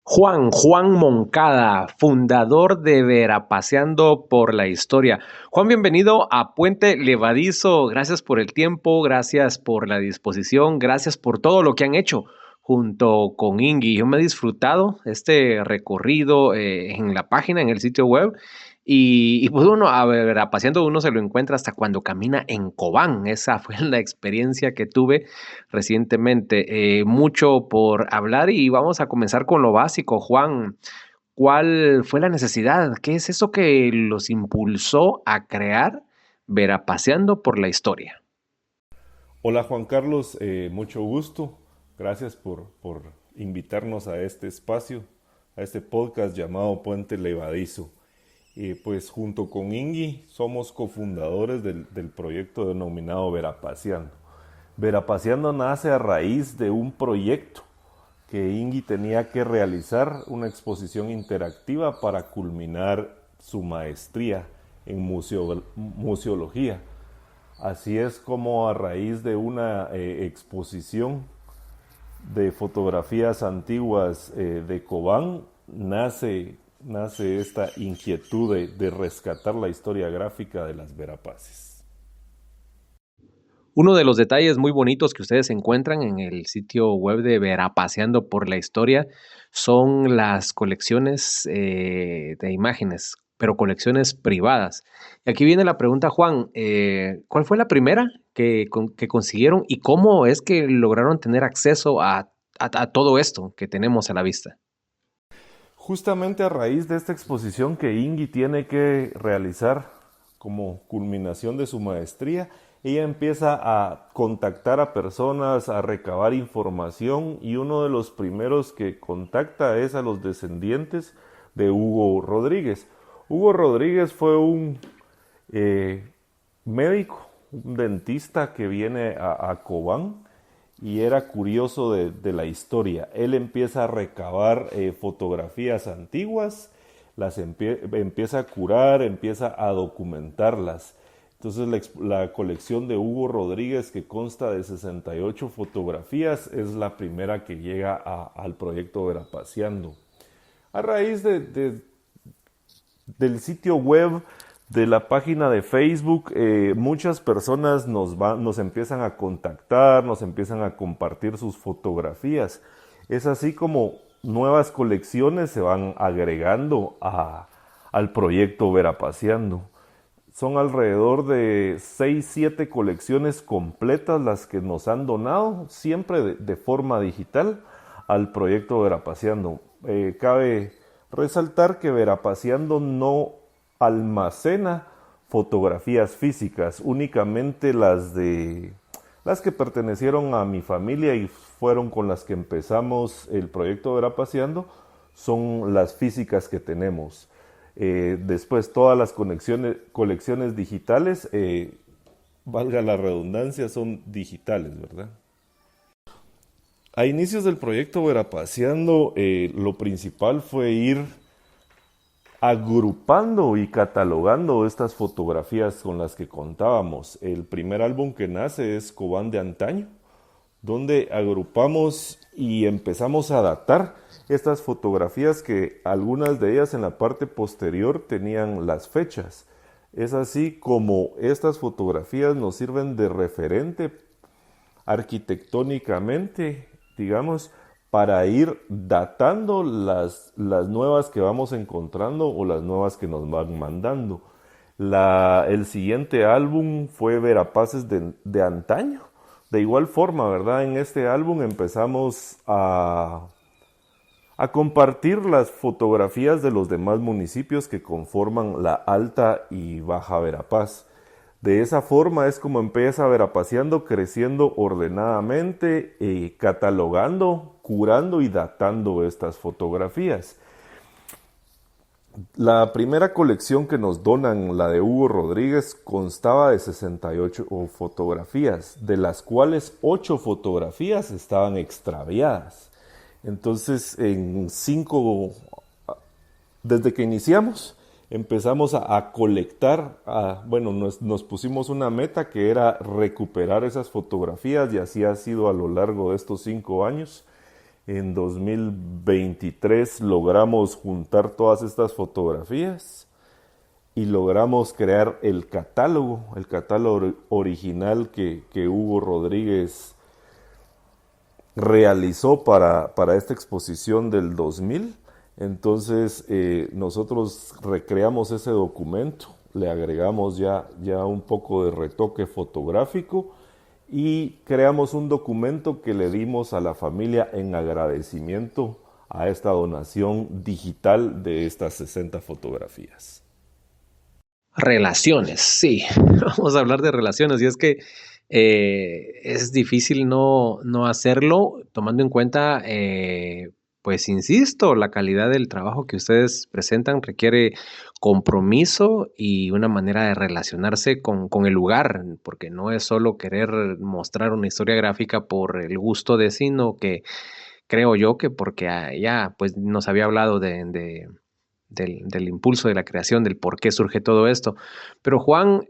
Juan Moncada, fundador de Verapaseando por la Historia. Juan, bienvenido a Puente Levadizo. Gracias por el tiempo, gracias por la disposición, gracias por todo lo que han hecho junto con Ingi. Yo me he disfrutado este recorrido en la página, en el sitio web. Pues uno, a ver, a paseando uno se lo encuentra hasta cuando camina en Cobán. Esa fue la experiencia que tuve recientemente. Mucho por hablar y vamos a comenzar con lo básico. Juan, ¿cuál fue la necesidad? ¿Qué es eso que los impulsó a crear Verapaseando por la Historia? Hola Juan Carlos, mucho gusto. Gracias por invitarnos a este espacio, a este podcast llamado Puente Levadizo. Pues junto con Ingi somos cofundadores del proyecto denominado Verapaseando. Verapaseando nace a raíz de un proyecto que Ingi tenía que realizar, una exposición interactiva para culminar su maestría en museología. Así es como a raíz de una exposición de fotografías antiguas de Cobán nace esta inquietud de rescatar la historia gráfica de las Verapaces. Uno de los detalles muy bonitos que ustedes encuentran en el sitio web de Verapaseando por la Historia son las colecciones de imágenes, pero colecciones privadas. Y aquí viene la pregunta, Juan, ¿cuál fue la primera que consiguieron y cómo es que lograron tener acceso a todo esto que tenemos a la vista? Justamente a raíz de esta exposición que Ingi tiene que realizar como culminación de su maestría, ella empieza a contactar a personas, a recabar información y uno de los primeros que contacta es a los descendientes de Hugo Rodríguez. Hugo Rodríguez fue un eh, médico, un dentista que viene a Cobán y era curioso de la historia. Él empieza a recabar fotografías antiguas, empieza a curar, empieza a documentarlas. Entonces la colección de Hugo Rodríguez, que consta de 68 fotografías, es la primera que llega al proyecto Verapaseando. A raíz del sitio web, de la página de Facebook, muchas personas nos empiezan a contactar, nos empiezan a compartir sus fotografías. Es así como nuevas colecciones se van agregando al proyecto Verapaseando. Son alrededor de 6-7 colecciones completas las que nos han donado, siempre de forma digital, al proyecto Verapaseando. Cabe resaltar que Verapaseando no almacena fotografías físicas, únicamente las que pertenecieron a mi familia y fueron con las que empezamos el proyecto Verapaseando, son las físicas que tenemos. Después todas las colecciones digitales, valga la redundancia, son digitales, ¿verdad? A inicios del proyecto Verapaseando, lo principal fue ir agrupando y catalogando estas fotografías con las que contábamos. El primer álbum que nace es Cobán de Antaño, donde agrupamos y empezamos a datar estas fotografías, que algunas de ellas en la parte posterior tenían las fechas. Es así como estas fotografías nos sirven de referente arquitectónicamente, digamos, para ir datando las nuevas que vamos encontrando o las nuevas que nos van mandando. El siguiente álbum fue Verapaces de Antaño. De igual forma, ¿verdad? En este álbum empezamos a compartir las fotografías de los demás municipios que conforman la Alta y Baja Verapaz. De esa forma es como empieza Verapaseando, creciendo ordenadamente, catalogando, curando y datando estas fotografías. La primera colección que nos donan, la de Hugo Rodríguez, constaba de 68 fotografías, de las cuales 8 fotografías estaban extraviadas. Entonces, desde que iniciamos, empezamos a colectar, bueno, nos pusimos una meta que era recuperar esas fotografías, y así ha sido a lo largo de estos 5 años. En 2023 logramos juntar todas estas fotografías y logramos crear el catálogo original que Hugo Rodríguez realizó para esta exposición del 2000. Entonces nosotros recreamos ese documento, le agregamos ya un poco de retoque fotográfico y creamos un documento que le dimos a la familia en agradecimiento a esta donación digital de estas 60 fotografías. Relaciones, sí, vamos a hablar de relaciones y es que es difícil no hacerlo tomando en cuenta, pues insisto, la calidad del trabajo que ustedes presentan requiere compromiso y una manera de relacionarse con el lugar, porque no es solo querer mostrar una historia gráfica por el gusto de, sino que creo yo que porque ya pues nos había hablado del impulso de la creación, del por qué surge todo esto. Pero Juan,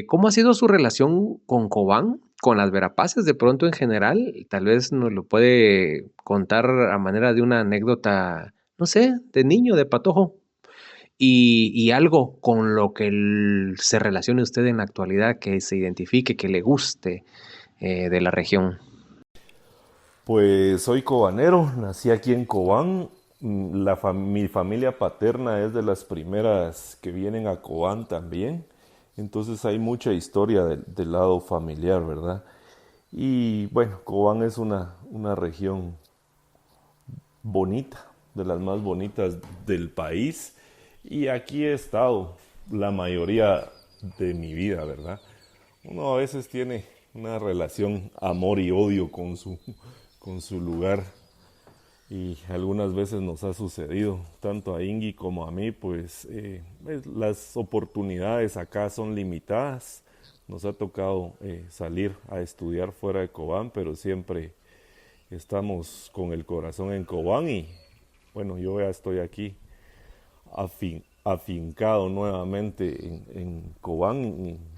¿cómo ha sido su relación con Cobán, con las Verapaces de pronto en general? Tal vez nos lo puede contar a manera de una anécdota, no sé, de niño, de patojo, y algo con lo que se relacione usted en la actualidad, que se identifique, que le guste de la región. Pues soy cobanero, nací aquí en Cobán. Mi familia paterna es de las primeras que vienen a Cobán también. Entonces hay mucha historia del lado familiar, ¿verdad? Y bueno, Cobán es una región bonita, de las más bonitas del país. Y aquí he estado la mayoría de mi vida, ¿verdad? Uno a veces tiene una relación amor y odio con su lugar y algunas veces nos ha sucedido, tanto a Ingui como a mí, pues las oportunidades acá son limitadas. Nos ha tocado salir a estudiar fuera de Cobán, pero siempre estamos con el corazón en Cobán y bueno, yo ya estoy aquí afincado nuevamente en Cobán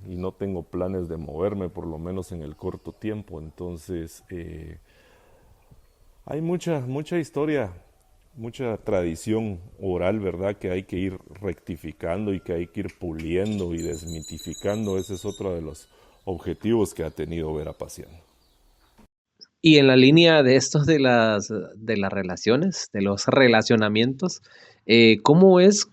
y no tengo planes de moverme, por lo menos en el corto tiempo. Entonces, hay mucha historia, mucha tradición oral, ¿verdad? Que hay que ir rectificando y que hay que ir puliendo y desmitificando. Ese es otro de los objetivos que ha tenido Verapaciano. Y en la línea de estos de las relaciones, de los relacionamientos, ¿cómo es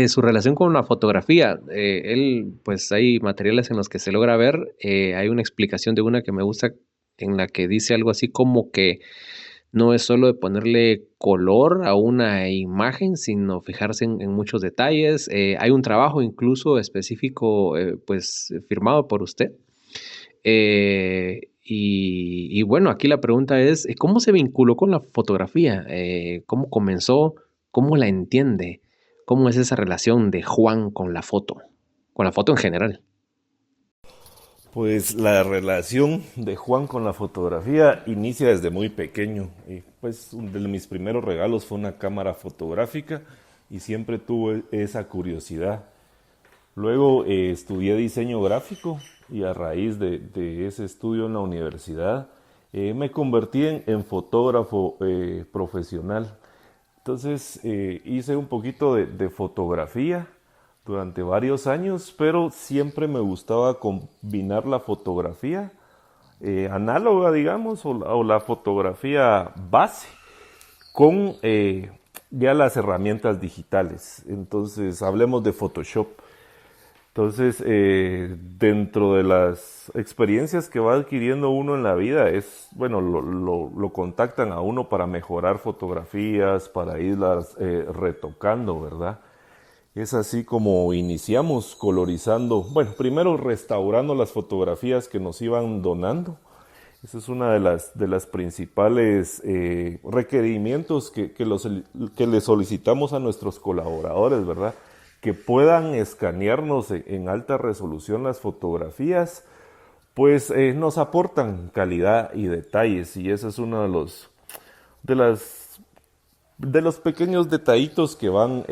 su relación con la fotografía? Él, pues hay materiales en los que se logra ver, hay una explicación de una que me gusta en la que dice algo así como que no es solo de ponerle color a una imagen, sino fijarse en muchos detalles. Hay un trabajo incluso específico, pues firmado por usted. Y bueno, aquí la pregunta es, ¿cómo se vinculó con la fotografía? ¿Cómo comenzó? ¿Cómo la entiende? ¿Cómo es esa relación de Juan con la foto? Con la foto en general. Pues la relación de Juan con la fotografía inicia desde muy pequeño. Y pues uno de mis primeros regalos fue una cámara fotográfica y siempre tuve esa curiosidad. Luego estudié diseño gráfico y a raíz de ese estudio en la universidad me convertí en fotógrafo profesional. Entonces hice un poquito de fotografía durante varios años, pero siempre me gustaba combinar la fotografía análoga, digamos, o la fotografía base con ya las herramientas digitales. Entonces, hablemos de Photoshop. Entonces, dentro de las experiencias que va adquiriendo uno en la vida, es, bueno, lo contactan a uno para mejorar fotografías, para irlas retocando, ¿verdad? Es así como iniciamos colorizando, bueno, primero restaurando las fotografías que nos iban donando. Esa es una de las principales requerimientos que le solicitamos a nuestros colaboradores, ¿verdad? Que puedan escanearnos en alta resolución las fotografías, pues nos aportan calidad y detalles, y ese es uno de de los pequeños detallitos que van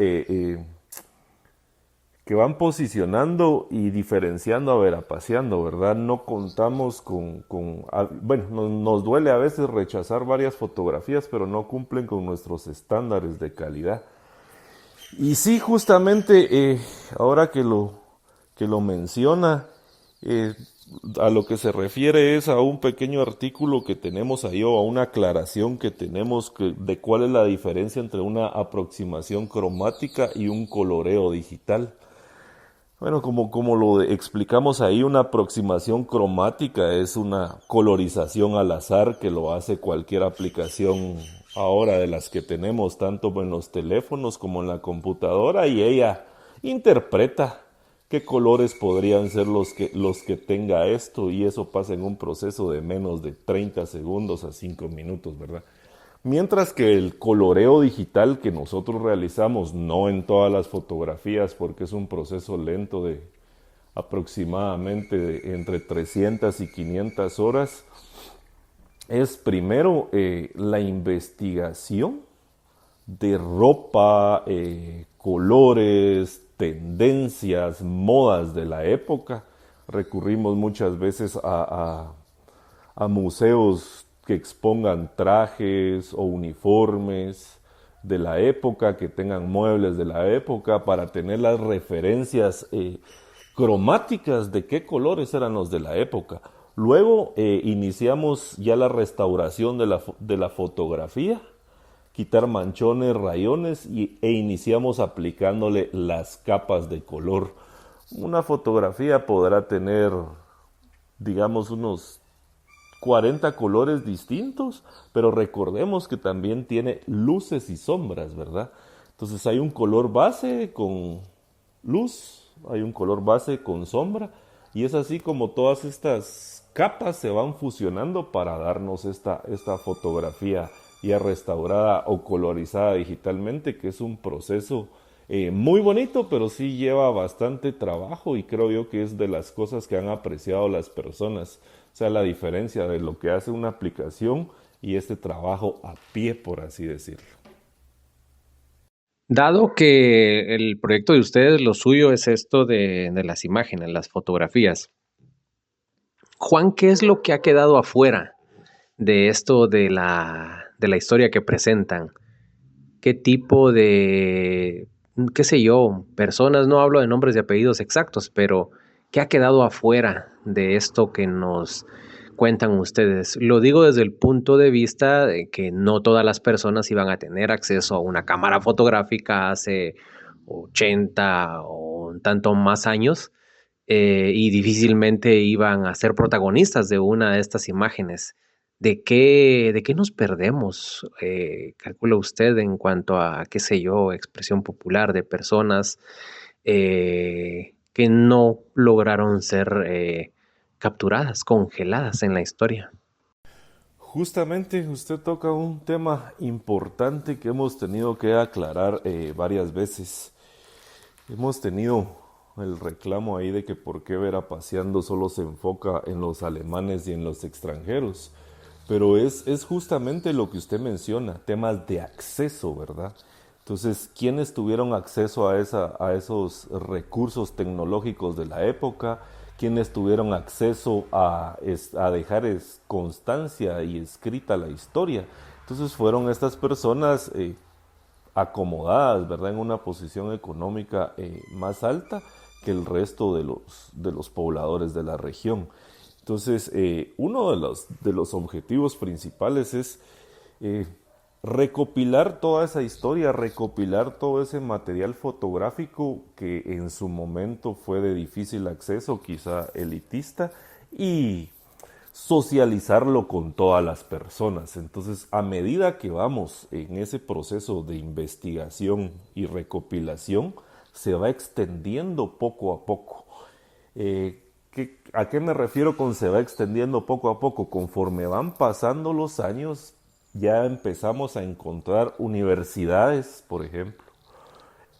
que van posicionando y diferenciando a Verapaceando, ¿verdad? No contamos bueno, nos duele a veces rechazar varias fotografías, pero no cumplen con nuestros estándares de calidad. Y sí, justamente, ahora que lo menciona, eh, a lo que se refiere es a un pequeño artículo que tenemos ahí, o a una aclaración que tenemos de cuál es la diferencia entre una aproximación cromática y un coloreo digital. Bueno, como lo explicamos ahí, una aproximación cromática es una colorización al azar que lo hace cualquier aplicación ahora de las que tenemos, tanto en los teléfonos como en la computadora, y ella interpreta qué colores podrían ser los que tenga esto, y eso pasa en un proceso de menos de 30 segundos a 5 minutos, ¿verdad? Mientras que el coloreo digital que nosotros realizamos, no en todas las fotografías, porque es un proceso lento de aproximadamente entre 300 y 500 horas, es primero la investigación de ropa, colores, tendencias, modas de la época. Recurrimos muchas veces a museos que expongan trajes o uniformes de la época, que tengan muebles de la época, para tener las referencias cromáticas de qué colores eran los de la época. Luego iniciamos ya la restauración de la fotografía, quitar manchones, rayones, e iniciamos aplicándole las capas de color. Una fotografía podrá tener, digamos, unos 40 colores distintos, pero recordemos que también tiene luces y sombras, ¿verdad? Entonces hay un color base con luz, hay un color base con sombra, y es así como todas estas capas se van fusionando para darnos esta fotografía ya restaurada o colorizada digitalmente, que es un proceso muy bonito, pero sí lleva bastante trabajo, y creo yo que es de las cosas que han apreciado las personas. O sea, la diferencia de lo que hace una aplicación y este trabajo a pie, por así decirlo. Dado que el proyecto de ustedes, lo suyo es esto de las imágenes, las fotografías. Juan, ¿qué es lo que ha quedado afuera de esto de la historia que presentan? ¿Qué tipo de, qué sé yo, personas, no hablo de nombres y apellidos exactos, pero qué ha quedado afuera de esto que nos cuentan ustedes? Lo digo desde el punto de vista de que no todas las personas iban a tener acceso a una cámara fotográfica hace 80 o un tanto más años, y difícilmente iban a ser protagonistas de una de estas imágenes. De qué nos perdemos, calcula usted, en cuanto a, qué sé yo, expresión popular de personas que no lograron ser capturadas, congeladas en la historia? Justamente usted toca un tema importante que hemos tenido que aclarar varias veces. Hemos tenido el reclamo ahí de que por qué Verapaceando solo se enfoca en los alemanes y en los extranjeros. Pero es justamente lo que usted menciona, temas de acceso, ¿verdad? Entonces, ¿quiénes tuvieron acceso a esos recursos tecnológicos de la época? ¿Quiénes tuvieron acceso a dejar constancia y escrita la historia? Entonces fueron estas personas acomodadas, ¿verdad?, en una posición económica más alta que el resto de los pobladores de la región. Entonces, uno de los objetivos principales es recopilar toda esa historia, recopilar todo ese material fotográfico que en su momento fue de difícil acceso, quizá elitista, y socializarlo con todas las personas. Entonces, a medida que vamos en ese proceso de investigación y recopilación, se va extendiendo poco a poco. ¿A qué me refiero con se va extendiendo poco a poco? Conforme van pasando los años, ya empezamos a encontrar universidades, por ejemplo,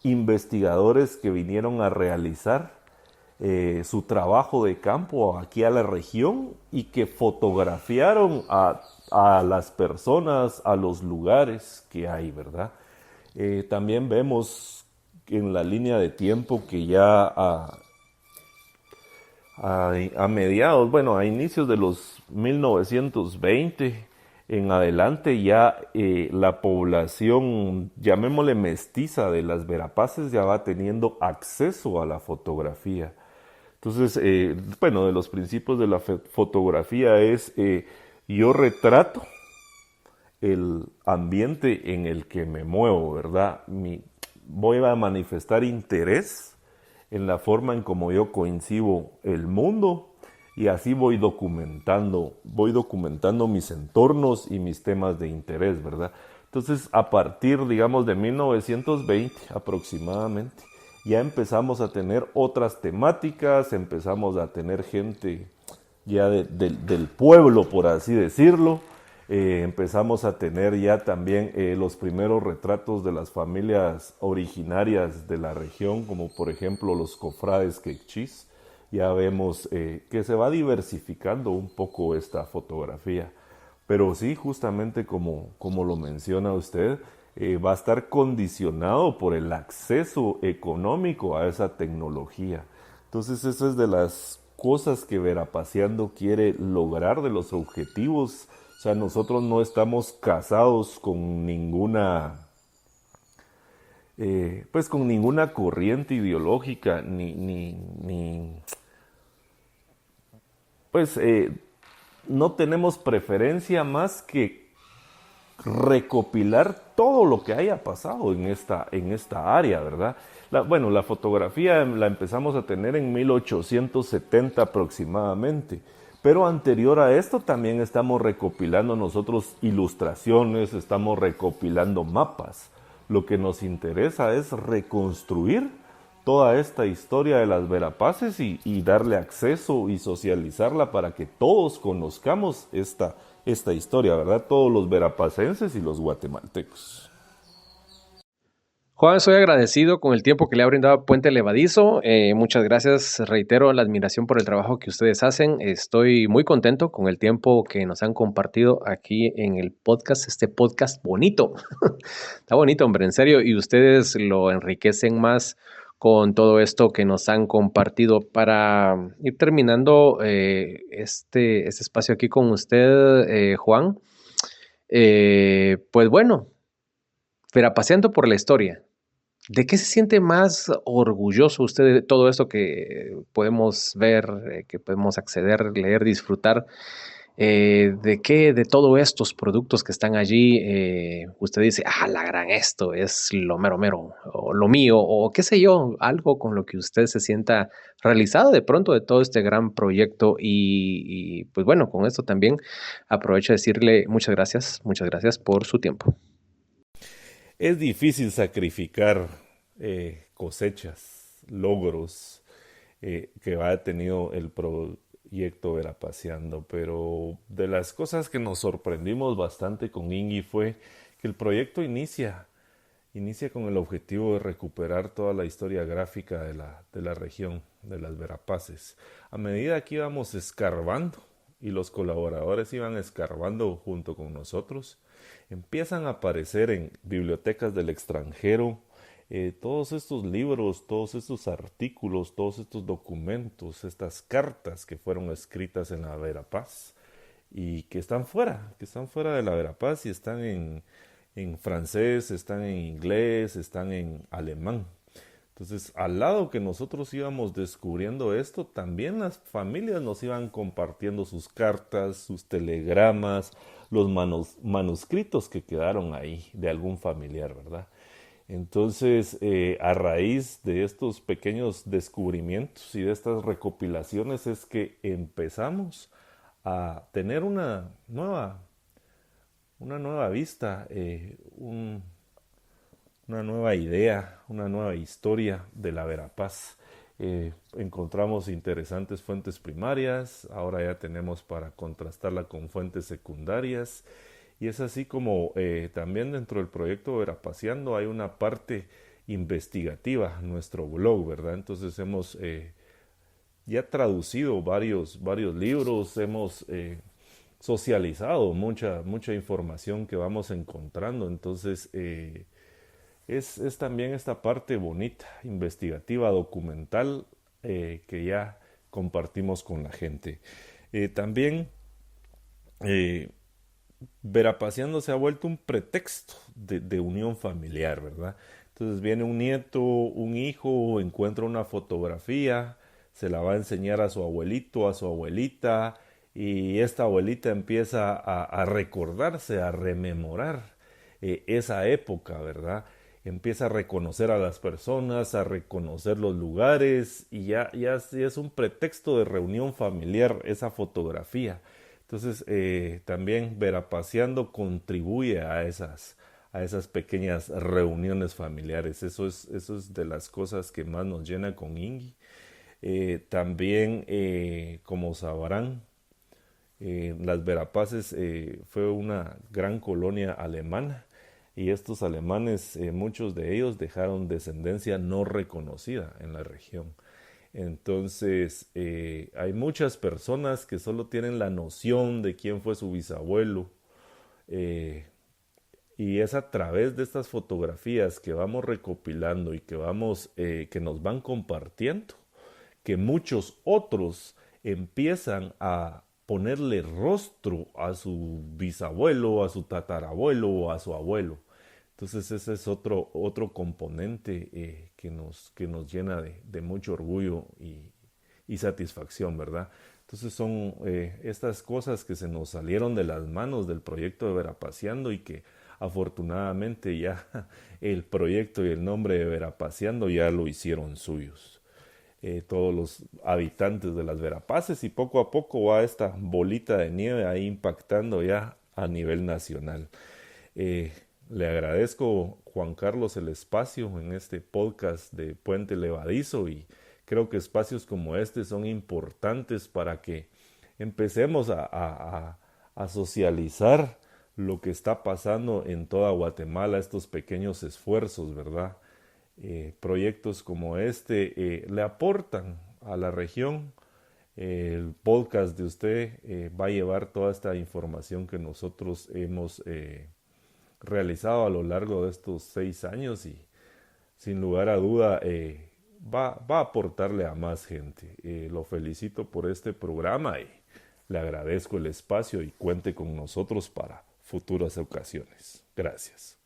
investigadores que vinieron a realizar su trabajo de campo aquí a la región y que fotografiaron a las personas, a los lugares que hay, ¿verdad? También vemos en la línea de tiempo que ya a mediados, bueno, a inicios de los 1920 en adelante ya la población, llamémosle mestiza de las Verapaces, ya va teniendo acceso a la fotografía. Entonces, bueno, de los principios de la fotografía es yo retrato el ambiente en el que me muevo, ¿verdad? Voy a manifestar interés en la forma en cómo yo coincido el mundo y así voy documentando mis entornos y mis temas de interés, ¿verdad? Entonces, a partir, digamos, de 1920 aproximadamente, ya empezamos a tener otras temáticas, empezamos a tener gente ya del pueblo, por así decirlo. Empezamos a tener ya también los primeros retratos de las familias originarias de la región, como por ejemplo los cofrades quechís. Ya vemos que se va diversificando un poco esta fotografía. Pero sí, justamente como lo menciona usted, va a estar condicionado por el acceso económico a esa tecnología. Entonces, esa es de las cosas que Verapaceando quiere lograr, de los objetivos. O sea, nosotros no estamos casados con pues con ninguna corriente ideológica, pues no tenemos preferencia más que recopilar todo lo que haya pasado en esta área, ¿verdad? Bueno, la fotografía la empezamos a tener en 1870 aproximadamente, pero anterior a esto también estamos recopilando nosotros ilustraciones, estamos recopilando mapas. Lo que nos interesa es reconstruir toda esta historia de las Verapaces y darle acceso y socializarla para que todos conozcamos esta historia, ¿verdad? Todos los verapacenses y los guatemaltecos. Juan, soy agradecido con el tiempo que le ha brindado a Puente Levadizo. Muchas gracias. Reitero la admiración por el trabajo que ustedes hacen. Estoy muy contento con el tiempo que nos han compartido aquí en el podcast, este podcast bonito. Está bonito, hombre, en serio. Y ustedes lo enriquecen más con todo esto que nos han compartido. Para ir terminando este espacio aquí con usted, Juan, pues bueno, verapaceando por la historia. ¿De qué se siente más orgulloso usted de todo esto que podemos ver, que podemos acceder, leer, disfrutar? ¿De qué, de todos estos productos que están allí, usted dice, la gran, esto es lo mero mero, o lo mío, o qué sé yo, algo con lo que usted se sienta realizado de pronto de todo este gran proyecto? Y pues bueno, con esto también aprovecho de decirle muchas gracias por su tiempo. Es difícil sacrificar cosechas, logros que ha tenido el proyecto Verapaceando, pero de las cosas que nos sorprendimos bastante con Ingui fue que el proyecto inicia con el objetivo de recuperar toda la historia gráfica de la región, de las Verapaces. A medida que íbamos escarbando y los colaboradores iban escarbando junto con nosotros, empiezan a aparecer en bibliotecas del extranjero todos estos libros, todos estos artículos, todos estos documentos, estas cartas que fueron escritas en la Verapaz y que están fuera de la Verapaz y están en francés, están en inglés, están en alemán. Entonces, al lado que nosotros íbamos descubriendo esto, también las familias nos iban compartiendo sus cartas, sus telegramas, los manuscritos que quedaron ahí de algún familiar, ¿verdad? Entonces, a raíz de estos pequeños descubrimientos y de estas recopilaciones es que empezamos a tener una nueva vista, una nueva idea, una nueva historia de la Verapaz. Encontramos interesantes fuentes primarias, ahora ya tenemos para contrastarla con fuentes secundarias, y es así como también dentro del proyecto Verapaceando hay una parte investigativa, nuestro blog, ¿verdad? Entonces hemos ya traducido varios libros, hemos socializado mucha información que vamos encontrando. Entonces es también esta parte bonita, investigativa, documental, que ya compartimos con la gente. También eh, Verapaseando se ha vuelto un pretexto de unión familiar, ¿verdad? Entonces viene un nieto, un hijo, encuentra una fotografía, se la va a enseñar a su abuelito, a su abuelita, y esta abuelita empieza a recordarse, a rememorar esa época, ¿verdad? Empieza a reconocer a las personas, a reconocer los lugares, y ya es un pretexto de reunión familiar esa fotografía. Entonces, también Verapaseando contribuye a esas pequeñas reuniones familiares. Eso es de las cosas que más nos llena con Ingi. También, como sabrán, las Verapaces fue una gran colonia alemana y estos alemanes, muchos de ellos dejaron descendencia no reconocida en la región. Entonces, hay muchas personas que solo tienen la noción de quién fue su bisabuelo, eh, y es a través de estas fotografías que vamos recopilando y que nos van compartiendo, que muchos otros empiezan a ponerle rostro a su bisabuelo, a su tatarabuelo o a su abuelo. Entonces ese es otro componente que nos llena de mucho orgullo y satisfacción, ¿verdad? Entonces son estas cosas que se nos salieron de las manos del proyecto de Verapaseando y que afortunadamente ya el proyecto y el nombre de Verapaseando ya lo hicieron suyos. Todos los habitantes de las Verapaces y poco a poco va esta bolita de nieve ahí impactando ya a nivel nacional. Eh, Le agradezco, Juan Carlos, el espacio en este podcast de Puente Levadizo y creo que espacios como este son importantes para que empecemos a socializar lo que está pasando en toda Guatemala, estos pequeños esfuerzos, ¿verdad? Proyectos como este le aportan a la región. El podcast de usted va a llevar toda esta información que nosotros hemos realizado a lo largo de estos 6 años y sin lugar a duda va a aportarle a más gente. Lo felicito por este programa y le agradezco el espacio y cuente con nosotros para futuras ocasiones. Gracias.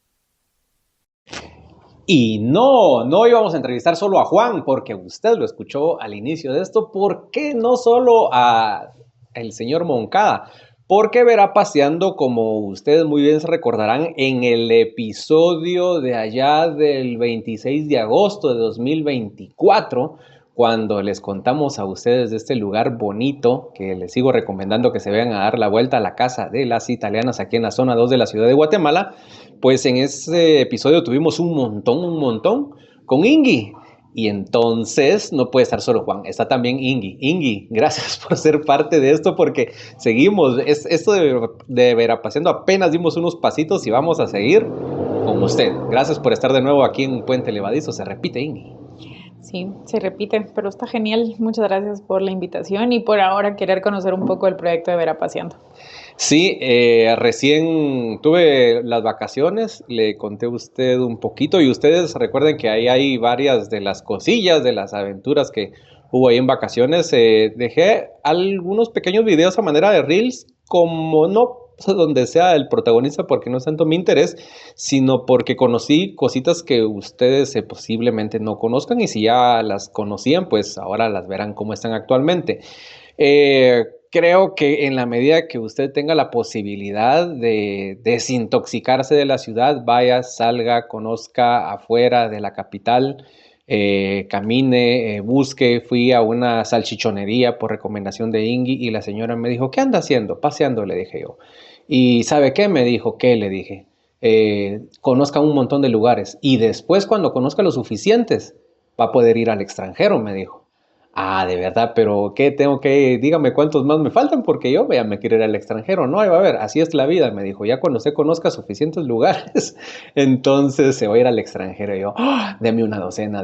Y no íbamos a entrevistar solo a Juan, porque usted lo escuchó al inicio de esto. ¿Por qué no solo a el señor Moncada? Porque Verapaseando, como ustedes muy bien se recordarán, en el episodio de allá del 26 de agosto de 2024, cuando les contamos a ustedes de este lugar bonito, que les sigo recomendando que se vayan a dar la vuelta a la Casa de las Italianas aquí en la zona 2 de la ciudad de Guatemala, pues en ese episodio tuvimos un montón con Ingi. Y entonces no puede estar solo Juan, está también Ingi. Ingi, gracias por ser parte de esto porque seguimos. Esto de Verapaseando apenas dimos unos pasitos y vamos a seguir con usted. Gracias por estar de nuevo aquí en Puente Levadizo. Se repite, Ingi. Sí, se repite, pero está genial. Muchas gracias por la invitación y por ahora querer conocer un poco el proyecto de Verapaseando. Sí, recién tuve las vacaciones, le conté a usted un poquito y ustedes recuerden que ahí hay varias de las cosillas, de las aventuras que hubo ahí en vacaciones. Dejé algunos pequeños videos a manera de reels, como no donde sea el protagonista porque no es tanto mi interés, sino porque conocí cositas que ustedes posiblemente no conozcan y si ya las conocían, pues ahora las verán cómo están actualmente. Creo que en la medida que usted tenga la posibilidad de desintoxicarse de la ciudad, vaya, salga, conozca afuera de la capital, camine, busque. Fui a una salchichonería por recomendación de Ingi y la señora me dijo, ¿qué anda haciendo? Paseando, le dije yo. ¿Y sabe qué? Me dijo, ¿qué? Le dije. Conozca un montón de lugares y después cuando conozca los suficientes va a poder ir al extranjero, me dijo. Ah, de verdad, pero ¿qué tengo que? Dígame cuántos más me faltan porque yo ya me quiero ir al extranjero. No, va a ver, así es la vida, me dijo. Ya cuando usted conozca suficientes lugares, entonces se va a ir al extranjero. Y yo, ¡oh! Deme una docena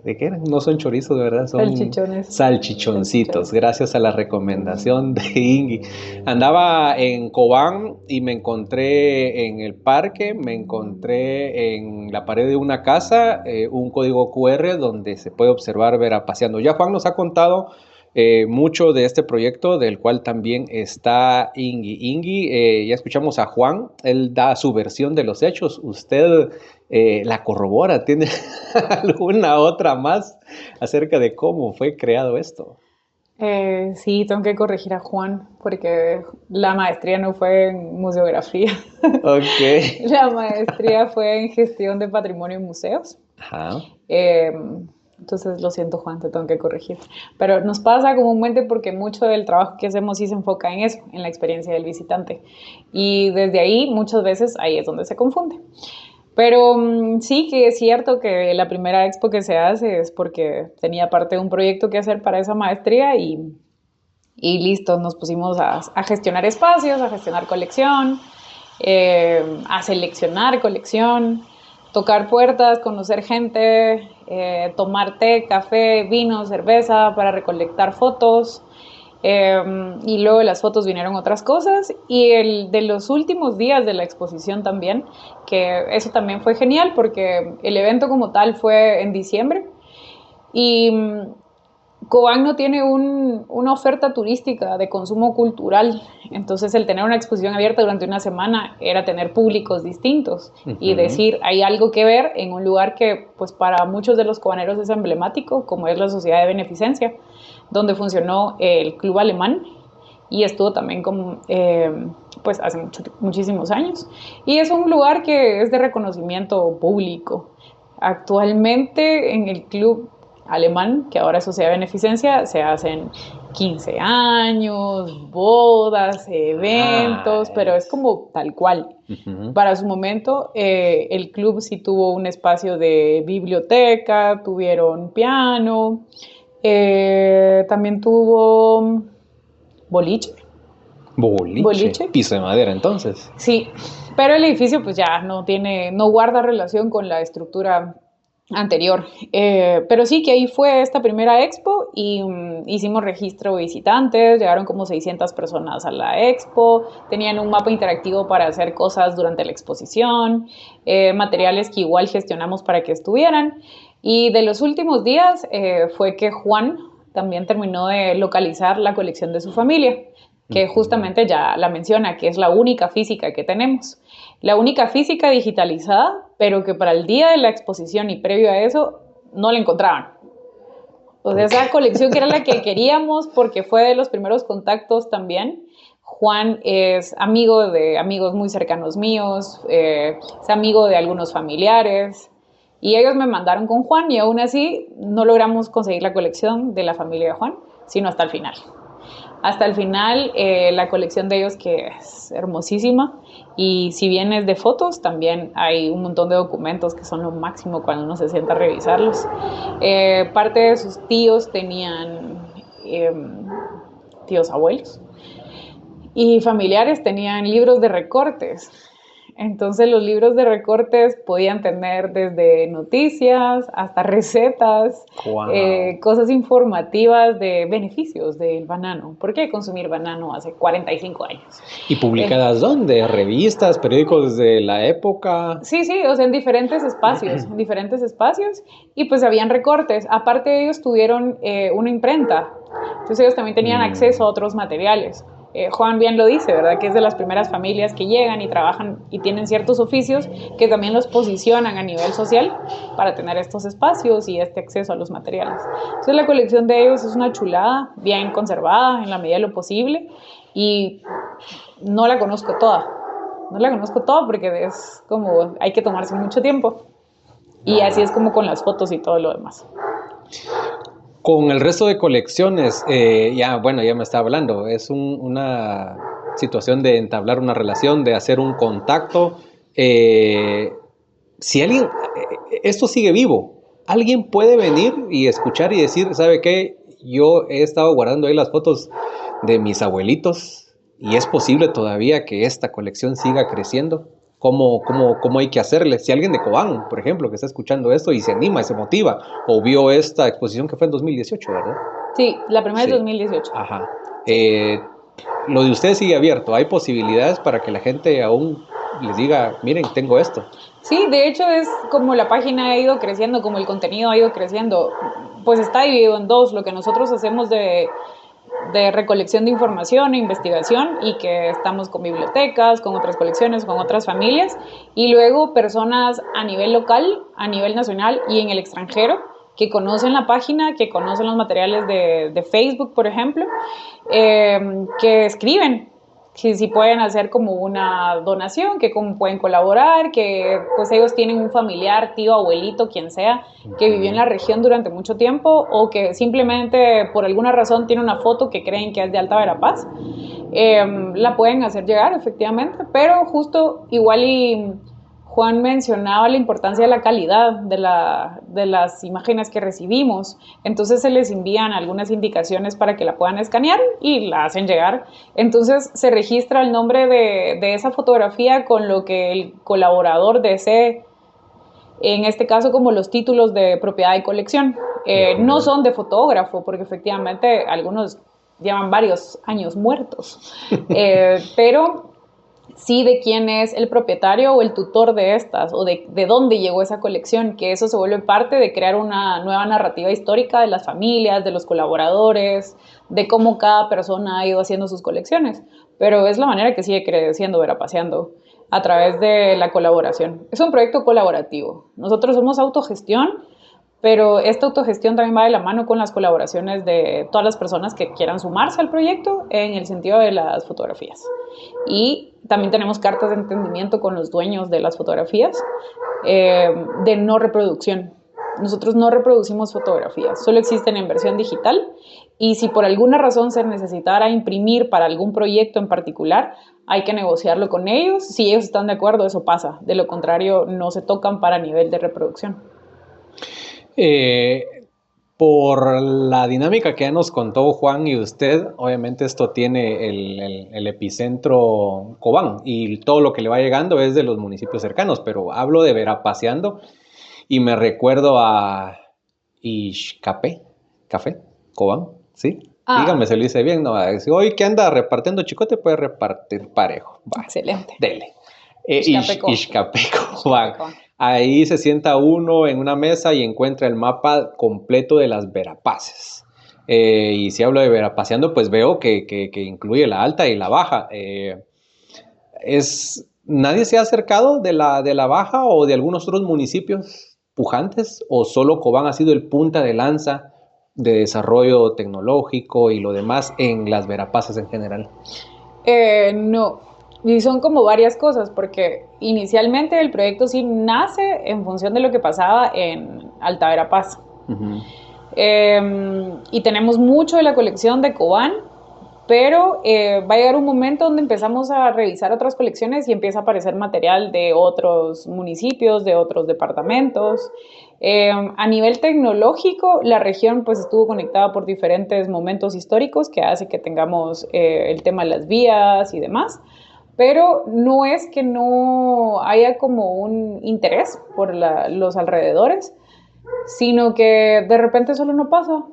¿De qué eran? No son chorizos, de verdad, son Salchichones. salchichoncitos, gracias a la recomendación de Ingui. Andaba en Cobán y me encontré en el parque, me encontré en la pared de una casa un código QR donde se puede observar Vera paseando. Ya Juan nos ha contado mucho de este proyecto, del cual también está Ingui. Ingui, ya escuchamos a Juan, él da su versión de los hechos. Usted la corrobora, ¿tiene alguna otra más acerca de cómo fue creado esto? Sí, tengo que corregir a Juan porque la maestría no fue en museografía. Ok. La maestría fue en gestión de patrimonio y museos. Ajá. Eh, entonces, lo siento, Juan, te tengo que corregir. Pero nos pasa comúnmente porque mucho del trabajo que hacemos sí se enfoca en eso, en la experiencia del visitante. Y desde ahí, muchas veces, ahí es donde se confunde. Pero sí que es cierto que la primera expo que se hace es porque tenía parte de un proyecto que hacer para esa maestría y listo, nos pusimos a gestionar espacios, a gestionar colección, a seleccionar colección, tocar puertas, conocer gente, tomar té, café, vino, cerveza para recolectar fotos. Y luego de las fotos vinieron otras cosas y el de los últimos días de la exposición también, que eso también fue genial porque el evento como tal fue en diciembre y Cobán no tiene una oferta turística de consumo cultural, entonces el tener una exposición abierta durante una semana era tener públicos distintos y decir, hay algo que ver en un lugar que pues para muchos de los cobaneros es emblemático, como es la Sociedad de Beneficencia, donde funcionó el Club Alemán y estuvo también como, pues hace muchísimos años. Y es un lugar que es de reconocimiento público. Actualmente en el Club Alemán, que ahora es Sociedad de Beneficencia, se hacen 15 años, bodas, eventos, pero es como tal cual. Para su momento, el club sí tuvo un espacio de biblioteca, tuvieron piano, también tuvo boliche. Boliche. Piso de madera, entonces. Sí, pero el edificio pues ya no guarda relación con la estructura anterior. Pero sí que ahí fue esta primera expo y hicimos registro de visitantes, llegaron como 600 personas a la expo, tenían un mapa interactivo para hacer cosas durante la exposición, materiales que igual gestionamos para que estuvieran. Y de los últimos días fue que Juan también terminó de localizar la colección de su familia, que justamente ya la menciona, que es la única física que tenemos. La única física digitalizada, pero que para el día de la exposición y previo a eso no la encontraban. O sea, esa colección que era la que queríamos porque fue de los primeros contactos también. Juan es amigo de amigos muy cercanos míos, es amigo de algunos familiares y ellos me mandaron con Juan y aún así no logramos conseguir la colección de la familia de Juan, sino hasta el final. Hasta el final, la colección de ellos que es hermosísima y si bien es de fotos, también hay un montón de documentos que son lo máximo cuando uno se sienta a revisarlos. Parte de sus tíos tenían tíos abuelos y familiares tenían libros de recortes. Entonces los libros de recortes podían tener desde noticias hasta recetas, Wow. Cosas informativas de beneficios del banano. ¿Por qué consumir banano hace 45 años? ¿Y publicadas dónde? ¿Revistas, periódicos de la época? Sí, o sea, en diferentes espacios y pues habían recortes. Aparte ellos tuvieron una imprenta, entonces ellos también tenían acceso a otros materiales. Juan bien lo dice, ¿verdad? Que es de las primeras familias que llegan y trabajan y tienen ciertos oficios que también los posicionan a nivel social para tener estos espacios y este acceso a los materiales. Entonces la colección de ellos es una chulada, bien conservada en la medida de lo posible y no la conozco toda. No la conozco toda porque es como, hay que tomarse mucho tiempo. Y así es como con las fotos y todo lo demás. Con el resto de colecciones, ya me está hablando, es una situación de entablar una relación, de hacer un contacto. Si alguien, esto sigue vivo, alguien puede venir y escuchar y decir, ¿sabe qué? Yo he estado guardando ahí las fotos de mis abuelitos y es posible todavía que esta colección siga creciendo. cómo hay que hacerle. Si alguien de Cobán, por ejemplo, que está escuchando esto y se anima y se motiva, o vio esta exposición que fue en 2018, ¿verdad? Sí, la primera es Sí. 2018. Ajá. Lo de ustedes sigue abierto. ¿Hay posibilidades para que la gente aún les diga, miren, tengo esto? Sí, de hecho es como la página ha ido creciendo, como el contenido ha ido creciendo, pues está dividido en dos, lo que nosotros hacemos de recolección de información e investigación y que estamos con bibliotecas, con otras colecciones, con otras familias y luego personas a nivel local, a nivel nacional y en el extranjero que conocen la página, que conocen los materiales de Facebook, por ejemplo, que escriben si pueden hacer como una donación, que cómo pueden colaborar, que pues ellos tienen un familiar, tío, abuelito, quien sea, que vivió en la región durante mucho tiempo o que simplemente por alguna razón tiene una foto que creen que es de Alta Verapaz, la pueden hacer llegar efectivamente, pero justo igual y Juan mencionaba la importancia de la calidad de las imágenes que recibimos. Entonces se les envían algunas indicaciones para que la puedan escanear y la hacen llegar. Entonces se registra el nombre de esa fotografía con lo que el colaborador desee, en este caso como los títulos de propiedad y colección. No son de fotógrafo, porque efectivamente algunos llevan varios años muertos, pero sí de quién es el propietario o el tutor de estas, o de dónde llegó esa colección, que eso se vuelve parte de crear una nueva narrativa histórica de las familias, de los colaboradores, de cómo cada persona ha ido haciendo sus colecciones. Pero es la manera que sigue creciendo Verapaseando, a través de la colaboración. Es un proyecto colaborativo. Nosotros somos autogestión, pero esta autogestión también va de la mano con las colaboraciones de todas las personas que quieran sumarse al proyecto en el sentido de las fotografías. Y también tenemos cartas de entendimiento con los dueños de las fotografías de no reproducción. Nosotros no reproducimos fotografías, solo existen en versión digital y si por alguna razón se necesitara imprimir para algún proyecto en particular, hay que negociarlo con ellos. Si ellos están de acuerdo, eso pasa. De lo contrario, no se tocan para nivel de reproducción. Por la dinámica que ya nos contó Juan y usted, obviamente esto tiene el epicentro Cobán y todo lo que le va llegando es de los municipios cercanos, pero hablo de Verapaseando y me recuerdo a Ixcapé, Café, Cobán, ¿sí? Dígame, se lo dice bien, ¿no? Si hoy que anda repartiendo chicote, puede repartir parejo. Va, excelente. Dele. Ixcapeco. Cobán. Ahí se sienta uno en una mesa y encuentra el mapa completo de las Verapaces. Y si hablo de Verapaseando, pues veo que incluye la alta y la baja. ¿Nadie se ha acercado de la baja o de algunos otros municipios pujantes? ¿O solo Cobán ha sido el punta de lanza de desarrollo tecnológico y lo demás en las Verapaces en general? No. Y son como varias cosas, porque inicialmente el proyecto sí nace en función de lo que pasaba en Alta Verapaz. Uh-huh. Y tenemos mucho de la colección de Cobán, pero va a llegar un momento donde empezamos a revisar otras colecciones y empieza a aparecer material de otros municipios, de otros departamentos. A nivel tecnológico, la región pues estuvo conectada por diferentes momentos históricos que hace que tengamos el tema de las vías y demás. Pero no es que no haya como un interés por los alrededores, sino que de repente solo no pasa.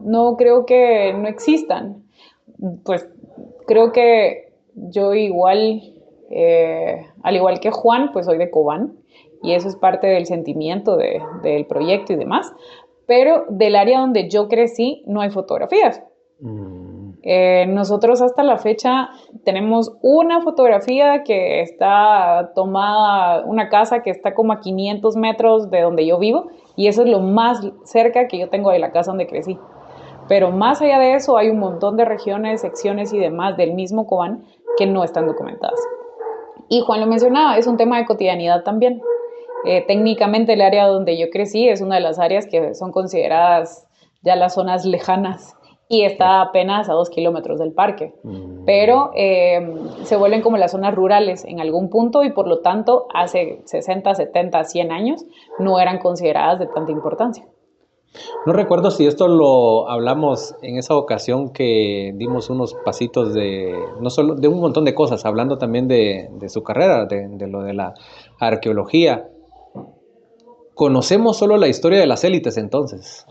No creo que no existan. Pues creo que yo igual, al igual que Juan, pues soy de Cobán y eso es parte del sentimiento del proyecto y demás. Pero del área donde yo crecí no hay fotografías. Nosotros hasta la fecha tenemos una fotografía que está tomada, una casa que está como a 500 metros de donde yo vivo y eso es lo más cerca que yo tengo de la casa donde crecí. Pero más allá de eso hay un montón de regiones, secciones y demás del mismo Cobán que no están documentadas. Y Juan lo mencionaba, es un tema de cotidianidad también. Técnicamente el área donde yo crecí es una de las áreas que son consideradas ya las zonas lejanas y está apenas a 2 kilómetros del parque. Pero se vuelven como las zonas rurales en algún punto y por lo tanto hace 60, 70, 100 años no eran consideradas de tanta importancia. No recuerdo si esto lo hablamos en esa ocasión que dimos unos pasitos de, no solo de un montón de cosas, hablando también de su carrera, de lo de la arqueología. Conocemos solo la historia de las élites entonces,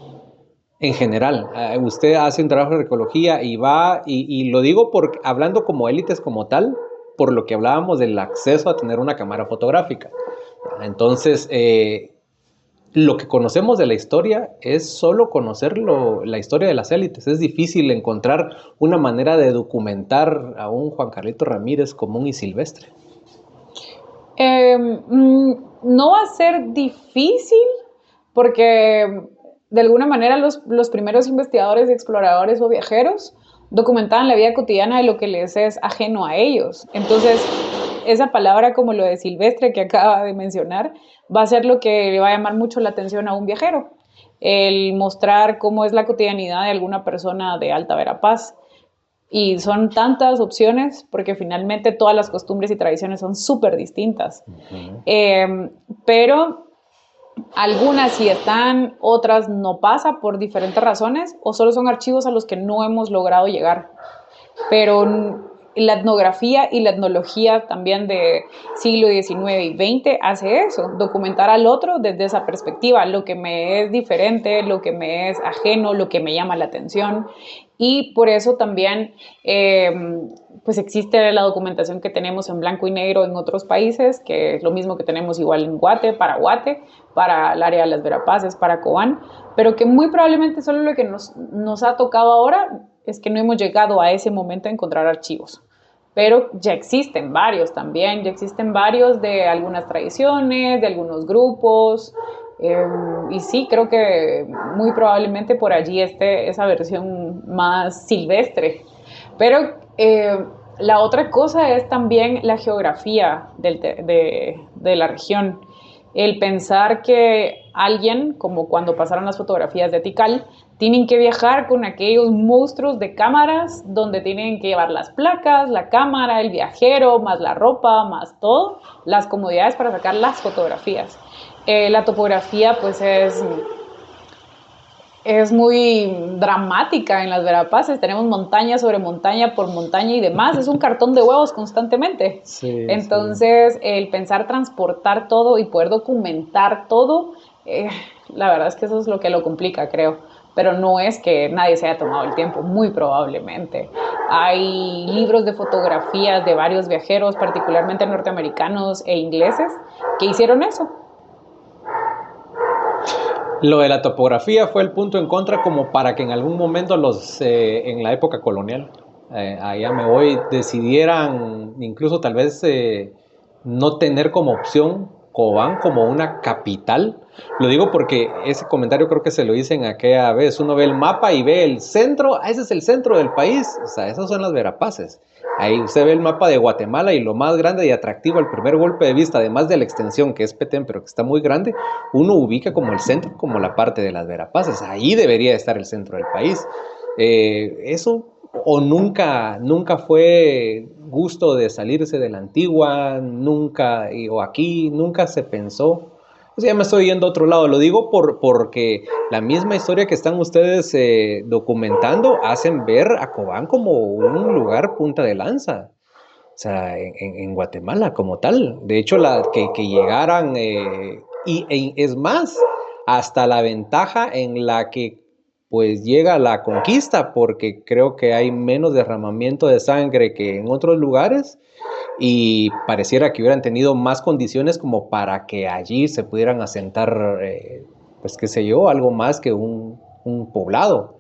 en general. Usted hace un trabajo de arqueología y va, y lo digo porque, hablando como élites como tal, por lo que hablábamos del acceso a tener una cámara fotográfica. Entonces, lo que conocemos de la historia es solo conocer la historia de las élites. Es difícil encontrar una manera de documentar a un Juan Carlito Ramírez común y silvestre. No va a ser difícil porque de alguna manera los primeros investigadores, exploradores o viajeros documentaban la vida cotidiana de lo que les es ajeno a ellos. Entonces, esa palabra como lo de silvestre que acaba de mencionar va a ser lo que le va a llamar mucho la atención a un viajero. El mostrar cómo es la cotidianidad de alguna persona de Alta Verapaz. Y son tantas opciones porque finalmente todas las costumbres y tradiciones son súper distintas. Pero algunas sí están, otras no pasa por diferentes razones o solo son archivos a los que no hemos logrado llegar. Pero la etnografía y la etnología también de siglo XIX y XX hace eso, documentar al otro desde esa perspectiva, lo que me es diferente, lo que me es ajeno, lo que me llama la atención. Y por eso también pues existe la documentación que tenemos en blanco y negro en otros países, que es lo mismo que tenemos igual en Guate, para el área de las Verapaces, para Cobán, pero que muy probablemente solo lo que nos ha tocado ahora es que no hemos llegado a ese momento de encontrar archivos. Pero ya existen varios también, ya existen varios de algunas tradiciones, de algunos grupos, y sí, creo que muy probablemente por allí esté esa versión más silvestre. Pero la otra cosa es también la geografía de la región. El pensar que alguien, como cuando pasaron las fotografías de Tikal, tienen que viajar con aquellos monstruos de cámaras donde tienen que llevar las placas, la cámara, el viajero, más la ropa, más todo, las comodidades para sacar las fotografías. La topografía pues es muy dramática en las Verapaces, tenemos montaña sobre montaña por montaña y demás, es un cartón de huevos constantemente. Sí, entonces, sí. El pensar transportar todo y poder documentar todo, la verdad es que eso es lo que lo complica, creo. Pero no es que nadie se haya tomado el tiempo, muy probablemente. Hay libros de fotografías de varios viajeros, particularmente norteamericanos e ingleses, que hicieron eso. Lo de la topografía fue el punto en contra como para que en algún momento en la época colonial, allá me voy, decidieran incluso tal vez no tener como opción Cobán como una capital. Lo digo porque ese comentario creo que se lo hice en aquella vez. Uno ve el mapa y ve el centro, ese es el centro del país, o sea, esas son las Verapaces. Ahí usted ve el mapa de Guatemala y lo más grande y atractivo al primer golpe de vista, además de la extensión que es Petén, pero que está muy grande, uno ubica como el centro, como la parte de las Verapaces. Ahí debería estar el centro del país. Eso o nunca fue gusto de salirse de la antigua, nunca, o aquí nunca se pensó. O sea, ya me estoy yendo a otro lado, lo digo porque la misma historia que están ustedes documentando hacen ver a Cobán como un lugar punta de lanza, o sea, en Guatemala como tal. De hecho, que llegaran, es más, hasta la ventaja en la que pues llega la conquista, porque creo que hay menos derramamiento de sangre que en otros lugares, y pareciera que hubieran tenido más condiciones como para que allí se pudieran asentar, pues qué sé yo, algo más que un poblado.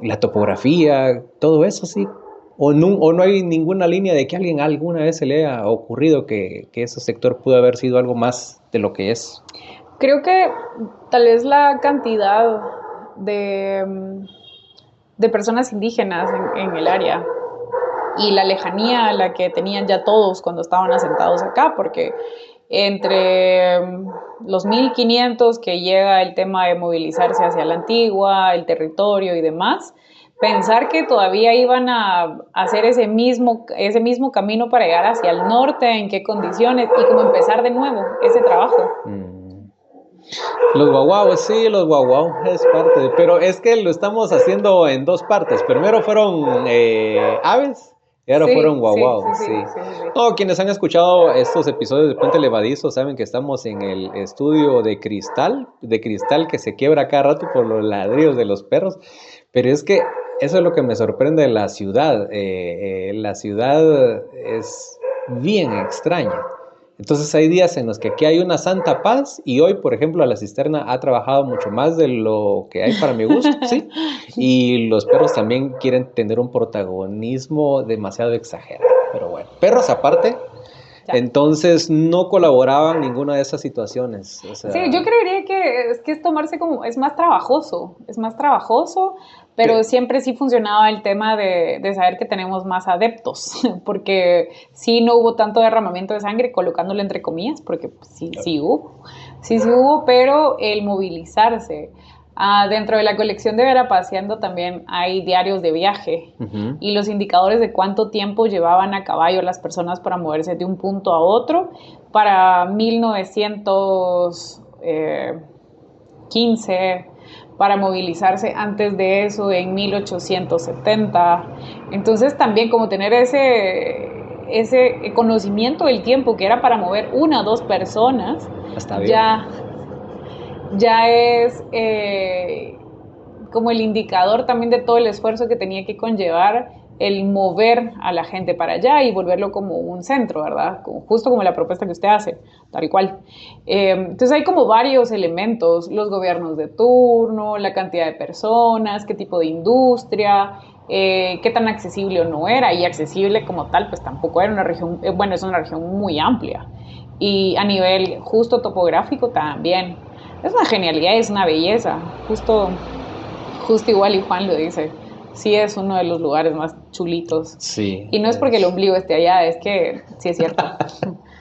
La topografía, todo eso sí. O no hay ninguna línea de que a alguien alguna vez se le haya ocurrido que ese sector pudo haber sido algo más de lo que es. Creo que tal vez la cantidad de personas indígenas en el área y la lejanía a la que tenían ya todos cuando estaban asentados acá, porque entre los 1500 que llega el tema de movilizarse hacia la antigua, el territorio y demás, pensar que todavía iban a hacer ese mismo camino para llegar hacia el norte, en qué condiciones, y como empezar de nuevo ese trabajo. Los guaguaos, sí, los guaguaos es parte, pero es que lo estamos haciendo en dos partes. Primero fueron aves y ahora fueron guaguaos, sí. Sí. No, quienes han escuchado estos episodios de Puente Levadizo saben que estamos en el estudio de cristal que se quiebra cada rato por los ladrillos de los perros, pero es que eso es lo que me sorprende de la ciudad. La ciudad es bien extraña. Entonces hay días en los que aquí hay una santa paz y hoy, por ejemplo, la cisterna ha trabajado mucho más de lo que hay para mi gusto, ¿sí? Y los perros también quieren tener un protagonismo demasiado exagerado, pero bueno, perros aparte, Ya. entonces no colaboraban en ninguna de esas situaciones. O sea, Sí, yo creería que es tomarse como, es más trabajoso, pero siempre sí funcionaba el tema de saber que tenemos más adeptos, porque sí no hubo tanto derramamiento de sangre, colocándolo entre comillas, porque sí hubo, pero el movilizarse. Dentro de la colección de Verapaseando también hay diarios de viaje y los indicadores de cuánto tiempo llevaban a caballo las personas para moverse de un punto a otro. Para 1915, para movilizarse antes de eso en 1870. Entonces también como tener ese conocimiento del tiempo que era para mover una o dos personas, ya es como el indicador también de todo el esfuerzo que tenía que conllevar el mover a la gente para allá y volverlo como un centro, ¿verdad? Justo como la propuesta que usted hace, tal cual. Entonces hay como varios elementos, los gobiernos de turno, la cantidad de personas, qué tipo de industria, qué tan accesible o no era, y accesible como tal, pues tampoco era una región, bueno, es una región muy amplia, y a nivel justo topográfico también. Es una genialidad, es una belleza, justo igual y Juan lo dice. Sí es uno de los lugares más chulitos. sí. Y no es porque el ombligo esté allá, es que sí es cierto. O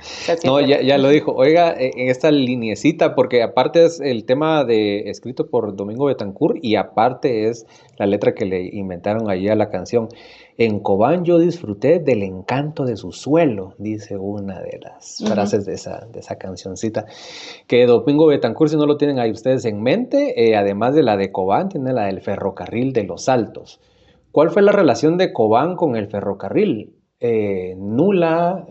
sea, sí No, es cierto. ya lo dijo. Oiga, en esta liniecita, porque aparte es el tema escrito por Domingo Betancourt y aparte es la letra que le inventaron allí a la canción. En Cobán yo disfruté del encanto de su suelo, dice una de las frases de esa cancioncita. Que Domingo Betancourt, si no lo tienen ahí ustedes en mente, además de la de Cobán, tiene la del ferrocarril de los Altos. ¿Cuál fue la relación de Cobán con el ferrocarril? Nula,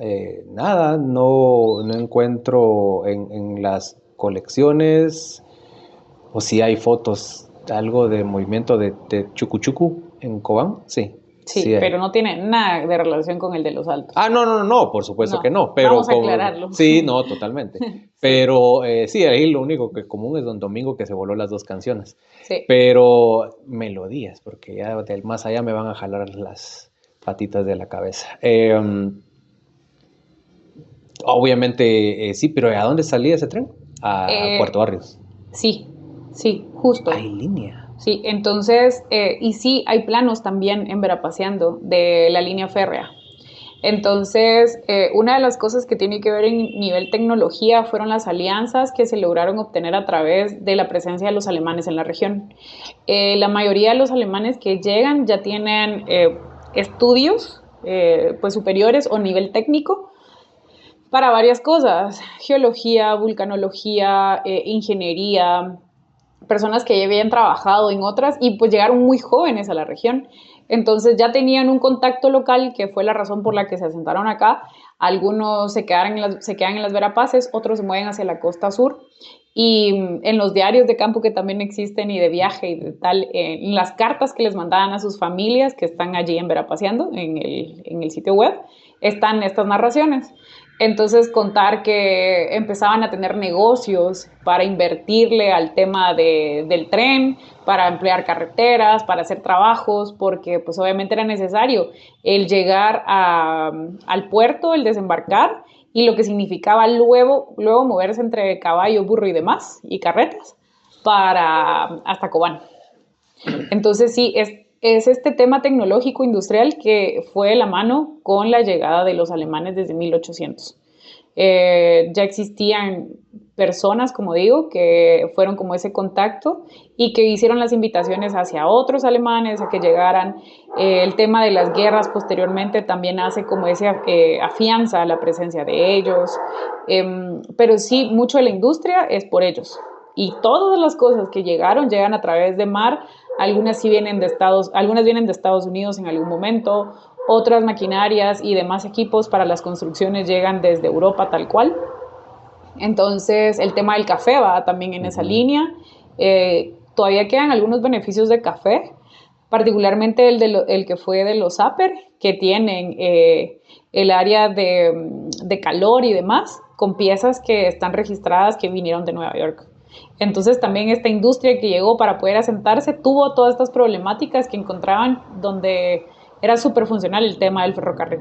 nada, no encuentro en las colecciones, o si hay fotos, algo de movimiento de Chucuchucu en Cobán, sí. Sí, pero no tiene nada de relación con el de los Altos. No, por supuesto que no. Pero vamos a aclararlo. Sí, no, totalmente. Pero sí, ahí lo único que es común es Don Domingo que se voló las dos canciones. Sí. Pero melodías, porque ya del más allá me van a jalar las patitas de la cabeza. Obviamente sí, pero ¿a dónde salía ese tren? A Puerto Barrios. Sí, justo. Hay línea. Sí, entonces, y sí, hay planos también en Verapaseando de la línea férrea. Entonces, una de las cosas que tiene que ver en nivel tecnología fueron las alianzas que se lograron obtener a través de la presencia de los alemanes en la región. La mayoría de los alemanes que llegan ya tienen estudios pues superiores o nivel técnico para varias cosas: geología, vulcanología, ingeniería, personas que ya habían trabajado en otras y pues llegaron muy jóvenes a la región. Entonces ya tenían un contacto local, que fue la razón por la que se asentaron acá. Algunos se quedan en las Verapaces, otros se mueven hacia la costa sur. Y en los diarios de campo que también existen y de viaje y de tal, en las cartas que les mandaban a sus familias que están allí en Verapaseando, en el sitio web, están estas narraciones. Entonces contar que empezaban a tener negocios para invertirle al tema del tren, para emplear carreteras, para hacer trabajos, porque pues obviamente era necesario el llegar al puerto, el desembarcar, y lo que significaba luego moverse entre caballo, burro y demás, y carretas, hasta Cobán. Entonces sí, es este tema tecnológico industrial que fue de la mano con la llegada de los alemanes desde 1800. Ya existían personas, como digo, que fueron como ese contacto y que hicieron las invitaciones hacia otros alemanes a que llegaran. El tema de las guerras posteriormente también hace como ese afianza la presencia de ellos. Pero sí, mucho de la industria es por ellos. Y todas las cosas que llegan a través de mar. Algunas vienen de Estados Unidos en algún momento, otras maquinarias y demás equipos para las construcciones llegan desde Europa tal cual. Entonces el tema del café va también en esa línea. Todavía quedan algunos beneficios de café, particularmente el que fue de los Upper, que tienen el área de calor y demás, con piezas que están registradas que vinieron de Nueva York. Entonces también esta industria que llegó para poder asentarse tuvo todas estas problemáticas que encontraban donde era súper funcional el tema del ferrocarril.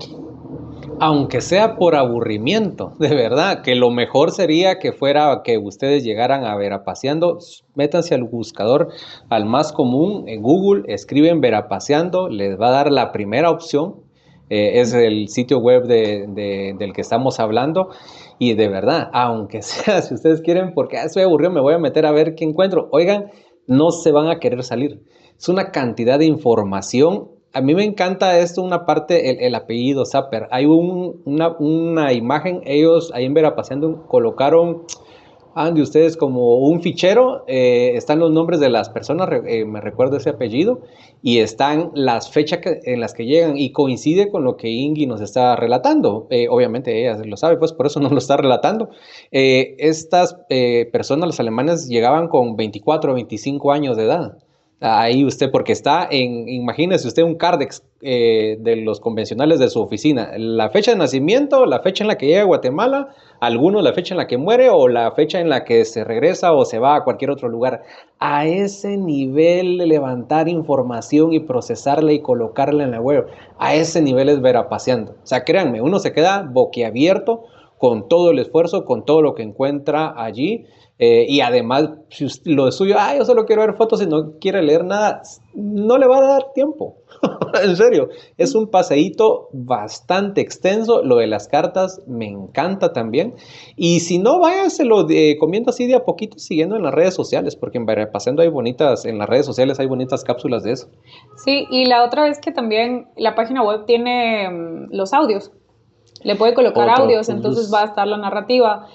Aunque sea por aburrimiento, de verdad, que lo mejor sería que fuera que ustedes llegaran a Verapaceando, métanse al buscador, al más común, en Google, escriben Verapaceando, les va a dar la primera opción, es el sitio web del que estamos hablando, y de verdad, aunque sea, si ustedes quieren, porque estoy aburrido, me voy a meter a ver qué encuentro, oigan, no se van a querer salir, es una cantidad de información. A mí me encanta esto, una parte, el apellido Zapper. Hay una imagen, ellos ahí en Verapaceando colocaron, de ustedes como un fichero, están los nombres de las personas, me recuerdo ese apellido, y están las fechas en las que llegan, y coincide con lo que Ingi nos está relatando. Obviamente ella lo sabe, pues por eso nos lo está relatando. Estas personas, los alemanes, llegaban con 24 o 25 años de edad. Ahí usted, porque está imagínese usted un Cardex de los convencionales de su oficina, la fecha de nacimiento, la fecha en la que llega a Guatemala, algunos la fecha en la que muere o la fecha en la que se regresa o se va a cualquier otro lugar. A ese nivel de levantar información y procesarla y colocarla en la web, a ese nivel es Verapaceando. O sea, créanme, uno se queda boquiabierto con todo el esfuerzo, con todo lo que encuentra allí. Y además, si lo suyo, yo solo quiero ver fotos y no quiere leer nada, no le va a dar tiempo. En serio, es un paseíto bastante extenso. Lo de las cartas me encanta también. Y si no, váyaselo comiendo así de a poquito, siguiendo en las redes sociales, porque en Verapaceando en las redes sociales hay bonitas cápsulas de eso. Sí, y la otra es que también la página web tiene los audios. Le puede colocar audios, entonces va a estar la narrativa.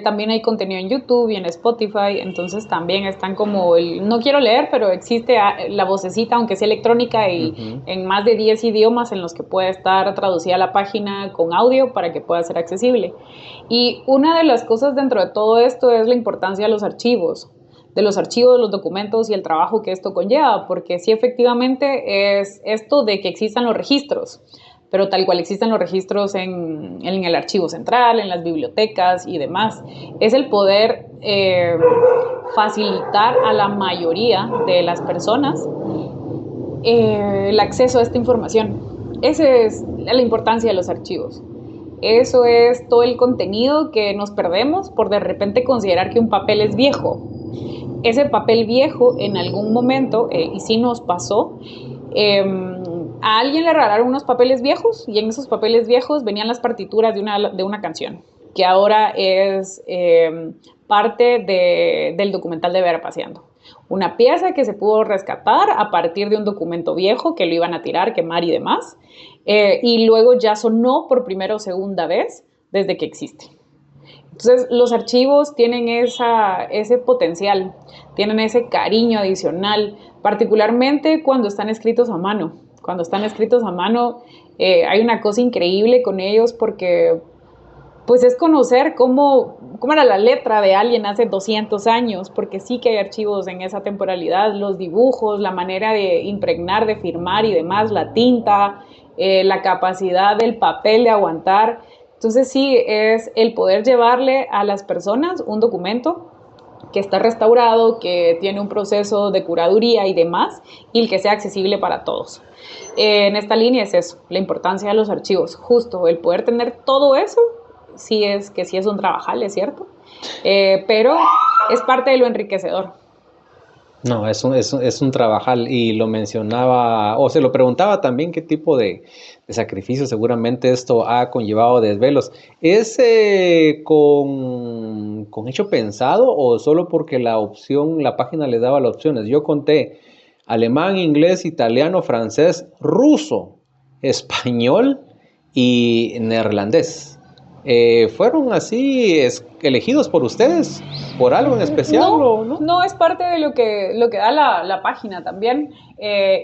También hay contenido en YouTube y en Spotify, entonces también están como no quiero leer, pero existe la vocecita, aunque sea electrónica, y en más de 10 idiomas en los que puede estar traducida la página con audio para que pueda ser accesible. Y una de las cosas dentro de todo esto es la importancia de los archivos, los documentos y el trabajo que esto conlleva, porque sí, efectivamente es esto de que existan los registros, pero tal cual existen los registros en el archivo central, en las bibliotecas y demás. Es el poder facilitar a la mayoría de las personas el acceso a esta información. Esa es la importancia de los archivos. Eso es todo el contenido que nos perdemos por de repente considerar que un papel es viejo. Ese papel viejo en algún momento, y sí nos pasó, a alguien le regalaron unos papeles viejos y en esos papeles viejos venían las partituras de una canción que ahora es parte del documental de Verapaceando. Una pieza que se pudo rescatar a partir de un documento viejo que lo iban a tirar, quemar y demás, y luego ya sonó por primera o segunda vez desde que existe. Entonces, los archivos tienen ese potencial, tienen ese cariño adicional, particularmente cuando están escritos a mano. Cuando están escritos a mano, hay una cosa increíble con ellos porque pues es conocer cómo era la letra de alguien hace 200 años, porque sí que hay archivos en esa temporalidad, los dibujos, la manera de impregnar, de firmar y demás, la tinta, la capacidad del papel de aguantar. Entonces sí, es el poder llevarle a las personas un documento que está restaurado, que tiene un proceso de curaduría y demás, y el que sea accesible para todos. En esta línea es eso, la importancia de los archivos, justo el poder tener todo eso, sí es un trabajal, es cierto, pero es parte de lo enriquecedor. No, es un trabajal, y lo mencionaba, o se lo preguntaba también qué tipo de sacrificio seguramente esto ha conllevado desvelos. ¿Es con hecho pensado o solo porque la página les daba las opciones? Yo conté alemán, inglés, italiano, francés, ruso, español y neerlandés. ¿fueron así elegidos por ustedes? ¿Por algo en especial? No, no es parte de lo que da la página también.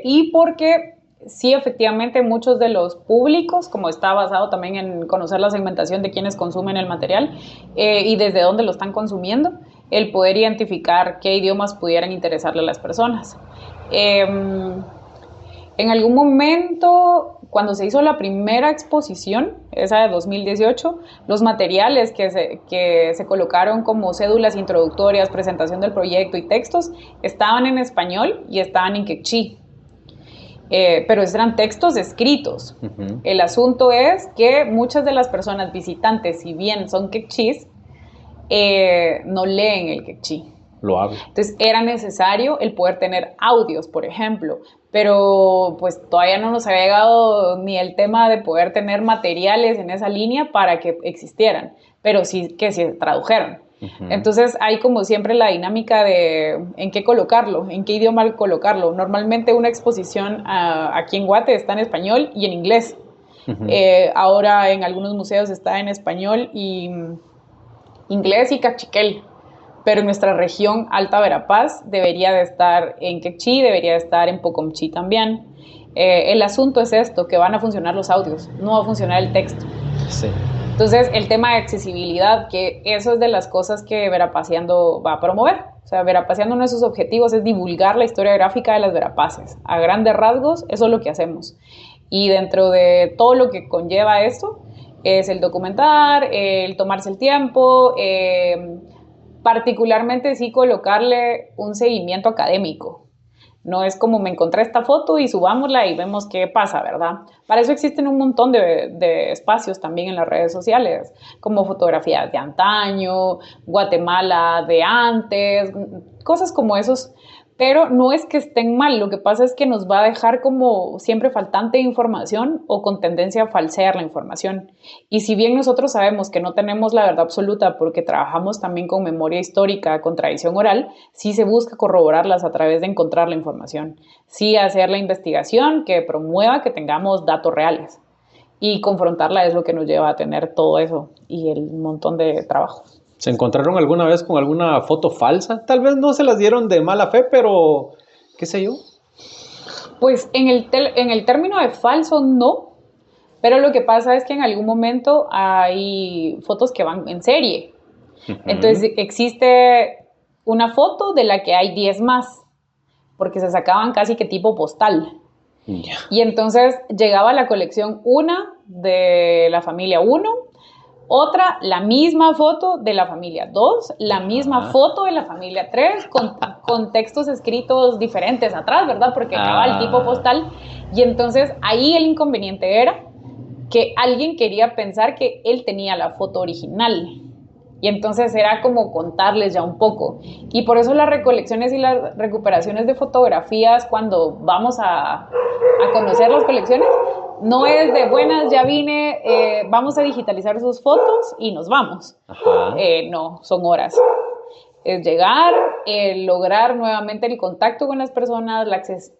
Y porque sí, efectivamente, muchos de los públicos, como está basado también en conocer la segmentación de quienes consumen el material y desde dónde lo están consumiendo, el poder identificar qué idiomas pudieran interesarle a las personas. En algún momento, cuando se hizo la primera exposición, esa de 2018, los materiales que se colocaron como cédulas introductorias, presentación del proyecto y textos, estaban en español y estaban en quechí. Pero eran textos escritos. Uh-huh. El asunto es que muchas de las personas visitantes, si bien son quechís, no leen el quechí. Lo hablo. Entonces era necesario el poder tener audios, por ejemplo, pero pues todavía no nos había llegado ni el tema de poder tener materiales en esa línea para que existieran, pero sí que se tradujeron. Uh-huh. Entonces hay como siempre la dinámica de en qué colocarlo, en qué idioma colocarlo. Normalmente una exposición aquí en Guate está en español y en inglés. Uh-huh. Ahora en algunos museos está en español y inglés y cachiquel. Pero en nuestra región Alta Verapaz debería de estar en quechí, debería de estar en pocomchí también. El asunto es esto, que van a funcionar los audios, no va a funcionar el texto. Sí. Entonces, el tema de accesibilidad, que eso es de las cosas que Verapaceando va a promover. O sea, Verapaceando, uno de sus objetivos es divulgar la historia gráfica de las Verapaces. A grandes rasgos, eso es lo que hacemos. Y dentro de todo lo que conlleva esto, es el documentar, el tomarse el tiempo, particularmente sí colocarle un seguimiento académico. No es como me encontré esta foto y subámosla y vemos qué pasa, ¿verdad? Para eso existen un montón de espacios también en las redes sociales, como fotografías de antaño, Guatemala de antes, cosas como esos. Pero no es que estén mal, lo que pasa es que nos va a dejar como siempre faltante de información o con tendencia a falsear la información. Y si bien nosotros sabemos que no tenemos la verdad absoluta porque trabajamos también con memoria histórica, con tradición oral, sí se busca corroborarlas a través de encontrar la información. Sí hacer la investigación que promueva que tengamos datos reales. Y confrontarla es lo que nos lleva a tener todo eso y el montón de trabajo. ¿Se encontraron alguna vez con alguna foto falsa? Tal vez no se las dieron de mala fe, pero qué sé yo. Pues en el término de falso no, pero lo que pasa es que en algún momento hay fotos que van en serie. Uh-huh. Entonces existe una foto de la que hay 10 más, porque se sacaban casi que tipo postal. Yeah. Y entonces llegaba la colección 1 de la familia 1, otra, la misma foto de la familia 2, la misma foto de la familia 3, con textos escritos diferentes atrás, ¿verdad? Porque acaba el tipo postal. Y entonces ahí el inconveniente era que alguien quería pensar que él tenía la foto original. Y entonces era como contarles ya un poco. Y por eso las recolecciones y las recuperaciones de fotografías, cuando vamos a conocer las colecciones, no es de buenas, ya vine, vamos a digitalizar sus fotos y nos vamos. No, son horas. Es llegar, lograr nuevamente el contacto con las personas,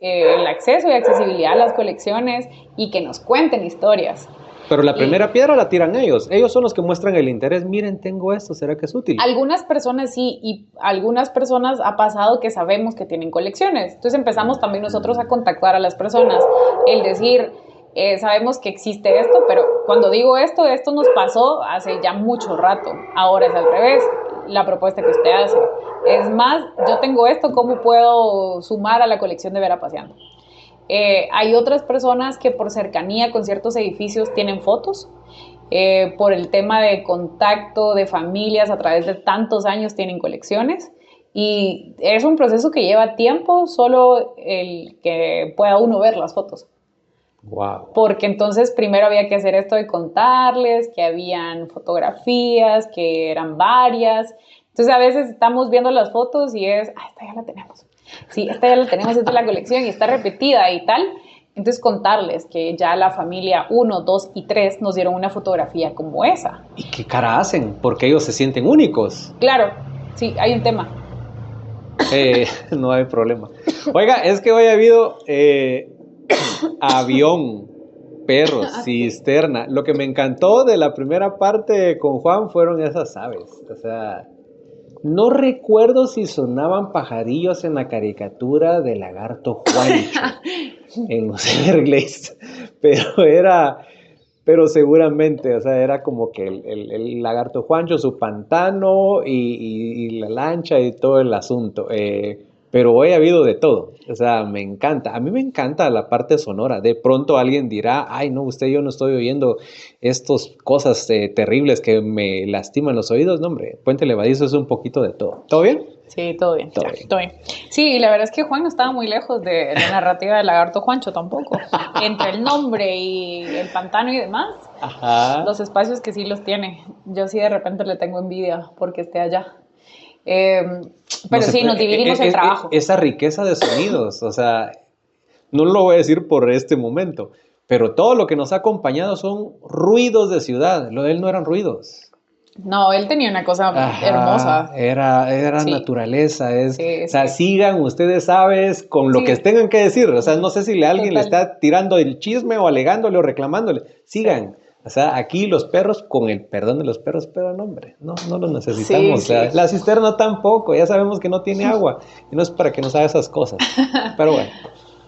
el acceso y accesibilidad a las colecciones y que nos cuenten historias. Pero la primera piedra la tiran ellos. Ellos son los que muestran el interés. Miren, tengo esto, ¿será que es útil? Algunas personas sí, y algunas personas ha pasado que sabemos que tienen colecciones. Entonces empezamos también nosotros a contactar a las personas. El decir, sabemos que existe esto, pero cuando digo esto nos pasó hace ya mucho rato. Ahora es al revés, la propuesta que usted hace. Es más, yo tengo esto, ¿cómo puedo sumar a la colección de Verapaceando? Hay otras personas que por cercanía con ciertos edificios tienen fotos, por el tema de contacto de familias a través de tantos años tienen colecciones y es un proceso que lleva tiempo, solo el que pueda uno ver las fotos. Wow. Porque entonces primero había que hacer esto de contarles que habían fotografías, que eran varias. Entonces a veces estamos viendo las fotos y es, esta ya la tenemos. Sí, esta ya la tenemos, esta es la colección y está repetida y tal. Entonces contarles que ya la familia 1, 2 y 3 nos dieron una fotografía como esa. ¿Y qué cara hacen? Porque ellos se sienten únicos. Claro, sí, hay un tema. No hay problema. Oiga, es que hoy ha habido avión perros, cisterna. Lo que me encantó de la primera parte con Juan fueron esas aves. O sea, no recuerdo si sonaban pajarillos en la caricatura de Lagarto Juancho en los Everglades, pero pero seguramente, o sea, era como que el Lagarto Juancho, su pantano y la lancha y todo el asunto. Pero hoy ha habido de todo, o sea, me encanta. A mí me encanta la parte sonora. De pronto alguien dirá, ay, no, yo no estoy oyendo estas cosas terribles que me lastiman los oídos. No, hombre, Puente Levadizo es un poquito de todo. ¿Todo bien? Sí, todo bien. Todo Ya, bien. todo bien. Sí, y la verdad es que Juan no estaba muy lejos de la narrativa del Lagarto Juancho tampoco. Entre el nombre y el pantano y demás, Ajá. los espacios que sí los tiene. Yo sí de repente le tengo envidia porque esté allá. Pero sí, nos dividimos el trabajo. Esa riqueza de sonidos, o sea, no lo voy a decir por este momento, pero todo lo que nos ha acompañado son ruidos de ciudad. Lo de él no eran ruidos. No, él tenía una cosa hermosa. Era Sí. Sí, Sí, o sea, sí. sigan ustedes, sabes, con lo Sí. que tengan que decir. O sea, no sé si alguien le Total. está tirando el chisme o alegándole o reclamándole. Sigan. O sea, aquí los perros, con el perdón de los perros, pero no, hombre, no lo necesitamos. Sí, O sea, sí. la cisterna tampoco, ya sabemos que no tiene agua y no es para que nos haga esas cosas. Pero bueno.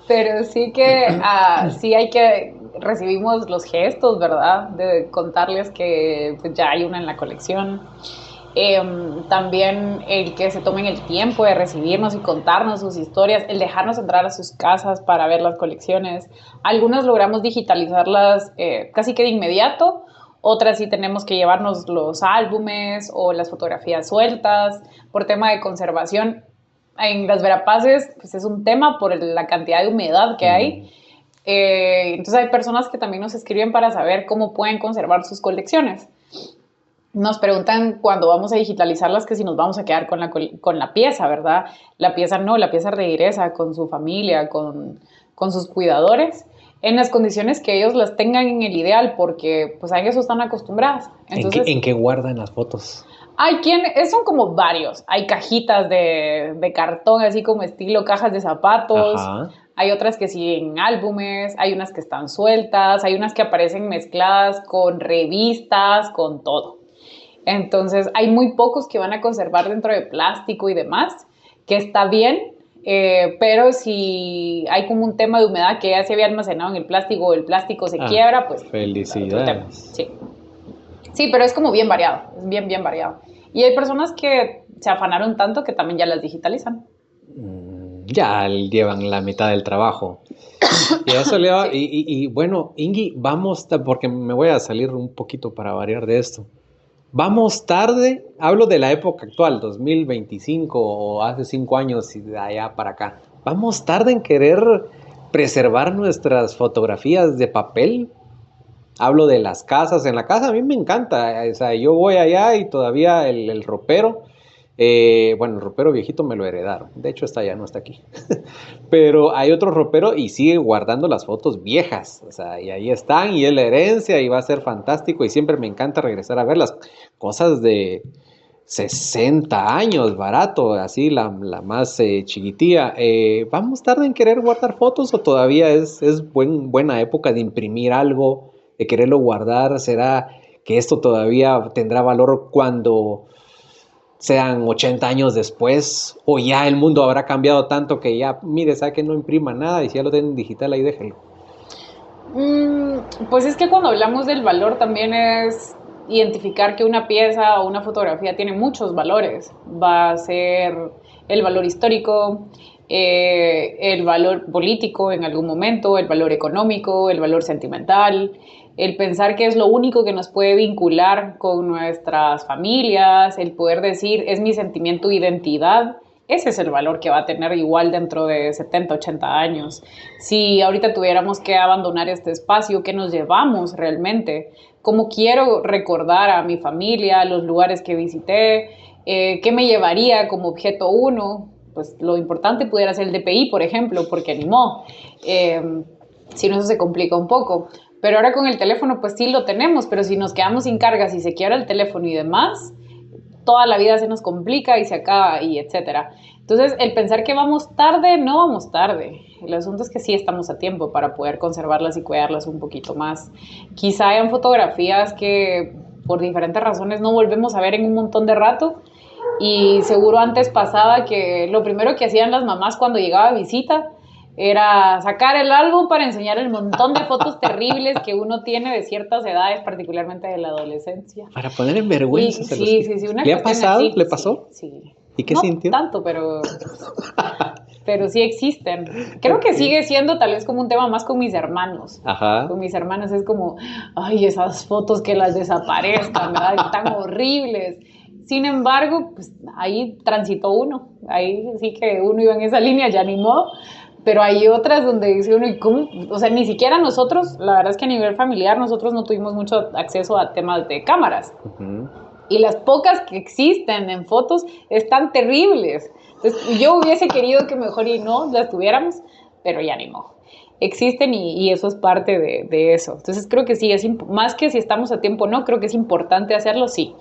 Pero sí que sí hay que recibimos los gestos, ¿verdad? De contarles que pues, ya hay una en la colección. También el que se tomen el tiempo de recibirnos y contarnos sus historias, el dejarnos entrar a sus casas para ver las colecciones. Algunas logramos digitalizarlas casi que de inmediato, otras sí tenemos que llevarnos los álbumes o las fotografías sueltas por tema de conservación. En las Verapaces pues es un tema por la cantidad de humedad que hay. Entonces hay personas que también nos escriben para saber cómo pueden conservar sus colecciones. Nos preguntan cuando vamos a digitalizarlas que si nos vamos a quedar con la pieza, ¿verdad? La pieza no, la pieza regresa con su familia, con sus cuidadores, en las condiciones que ellos las tengan en el ideal, porque pues a eso están acostumbradas. Entonces, ¿En qué guardan las fotos? hay son como varios. Hay cajitas de cartón, así como estilo cajas de zapatos. Ajá. Hay otras que sí en álbumes, hay unas que están sueltas, hay unas que aparecen mezcladas con revistas, con todo. Entonces, hay muy pocos que van a conservar dentro de plástico y demás, que está bien, pero si hay como un tema de humedad que ya se había almacenado en el plástico o el plástico se quiebra, pues otro tema. Felicidades. Sí. Sí, pero es como bien variado, es bien, bien variado. Y hay personas que se afanaron tanto que también ya las digitalizan. Ya llevan la mitad del trabajo. Y a eso le va. Sí. Y bueno, Ingui, porque me voy a salir un poquito para variar de esto. Vamos tarde, hablo de la época actual, 2025 o hace 5 años y de allá para acá. Vamos tarde en querer preservar nuestras fotografías de papel. Hablo de las casas. En la casa a mí me encanta. O sea, yo voy allá y todavía el ropero. Bueno, el ropero viejito me lo heredaron. De hecho, está allá, no está aquí. Pero hay otro ropero y sigue guardando las fotos viejas. O sea, y ahí están y es la herencia y va a ser fantástico. Y siempre me encanta regresar a verlas. Cosas de 60 años, barato, así la más chiquitía. ¿Vamos tarde en querer guardar fotos o todavía es buena época de imprimir algo, de quererlo guardar? ¿Será que esto todavía tendrá valor cuando sean 80 años después? ¿O ya el mundo habrá cambiado tanto que ya, mire, sabe que no imprima nada y si ya lo tienen digital ahí déjenlo? Pues es que cuando hablamos del valor también es identificar que una pieza o una fotografía tiene muchos valores. Va a ser el valor histórico, el valor político en algún momento, el valor económico, el valor sentimental, el pensar que es lo único que nos puede vincular con nuestras familias, el poder decir es mi sentimiento de identidad. Ese es el valor que va a tener igual dentro de 70, 80 años. Si ahorita tuviéramos que abandonar este espacio, ¿qué nos llevamos realmente? ¿Cómo quiero recordar a mi familia, los lugares que visité? ¿Qué me llevaría como objeto uno? Pues lo importante pudiera ser el DPI, por ejemplo, porque animó. Si no, eso se complica un poco. Pero ahora con el teléfono, pues sí lo tenemos, pero si nos quedamos sin carga, si se quiebra el teléfono y demás, toda la vida se nos complica y se acaba y etcétera. Entonces, el pensar que vamos tarde, no vamos tarde. El asunto es que sí estamos a tiempo para poder conservarlas y cuidarlas un poquito más. Quizá hayan fotografías que por diferentes razones no volvemos a ver en un montón de rato, y seguro antes pasaba que lo primero que hacían las mamás cuando llegaba visita era sacar el álbum para enseñar el montón de fotos terribles que uno tiene de ciertas edades, particularmente de la adolescencia. Para poner en vergüenza. Sí, una ¿Le ha pasado? así, ¿Le pasó? Sí. ¿Y qué no sintió? No tanto, pero sí existen. Creo que sigue siendo tal vez como un tema más con mis hermanos. Ajá. Con mis hermanos es como, ay, esas fotos que las desaparezcan, ¿verdad? Están horribles. Sin embargo, pues ahí transitó uno. Ahí sí que uno iba en esa línea, ya ni modo. Pero hay otras donde dice uno, ¿y cómo? O sea, ni siquiera nosotros, la verdad es que a nivel familiar, nosotros no tuvimos mucho acceso a temas de cámaras. Uh-huh. Y las pocas que existen en fotos están terribles. Entonces, yo hubiese querido que mejor y no las tuviéramos, pero ya ni modo. Existen y eso es parte de eso. Entonces, creo que sí, más que si estamos a tiempo o no, creo que es importante hacerlo, sí.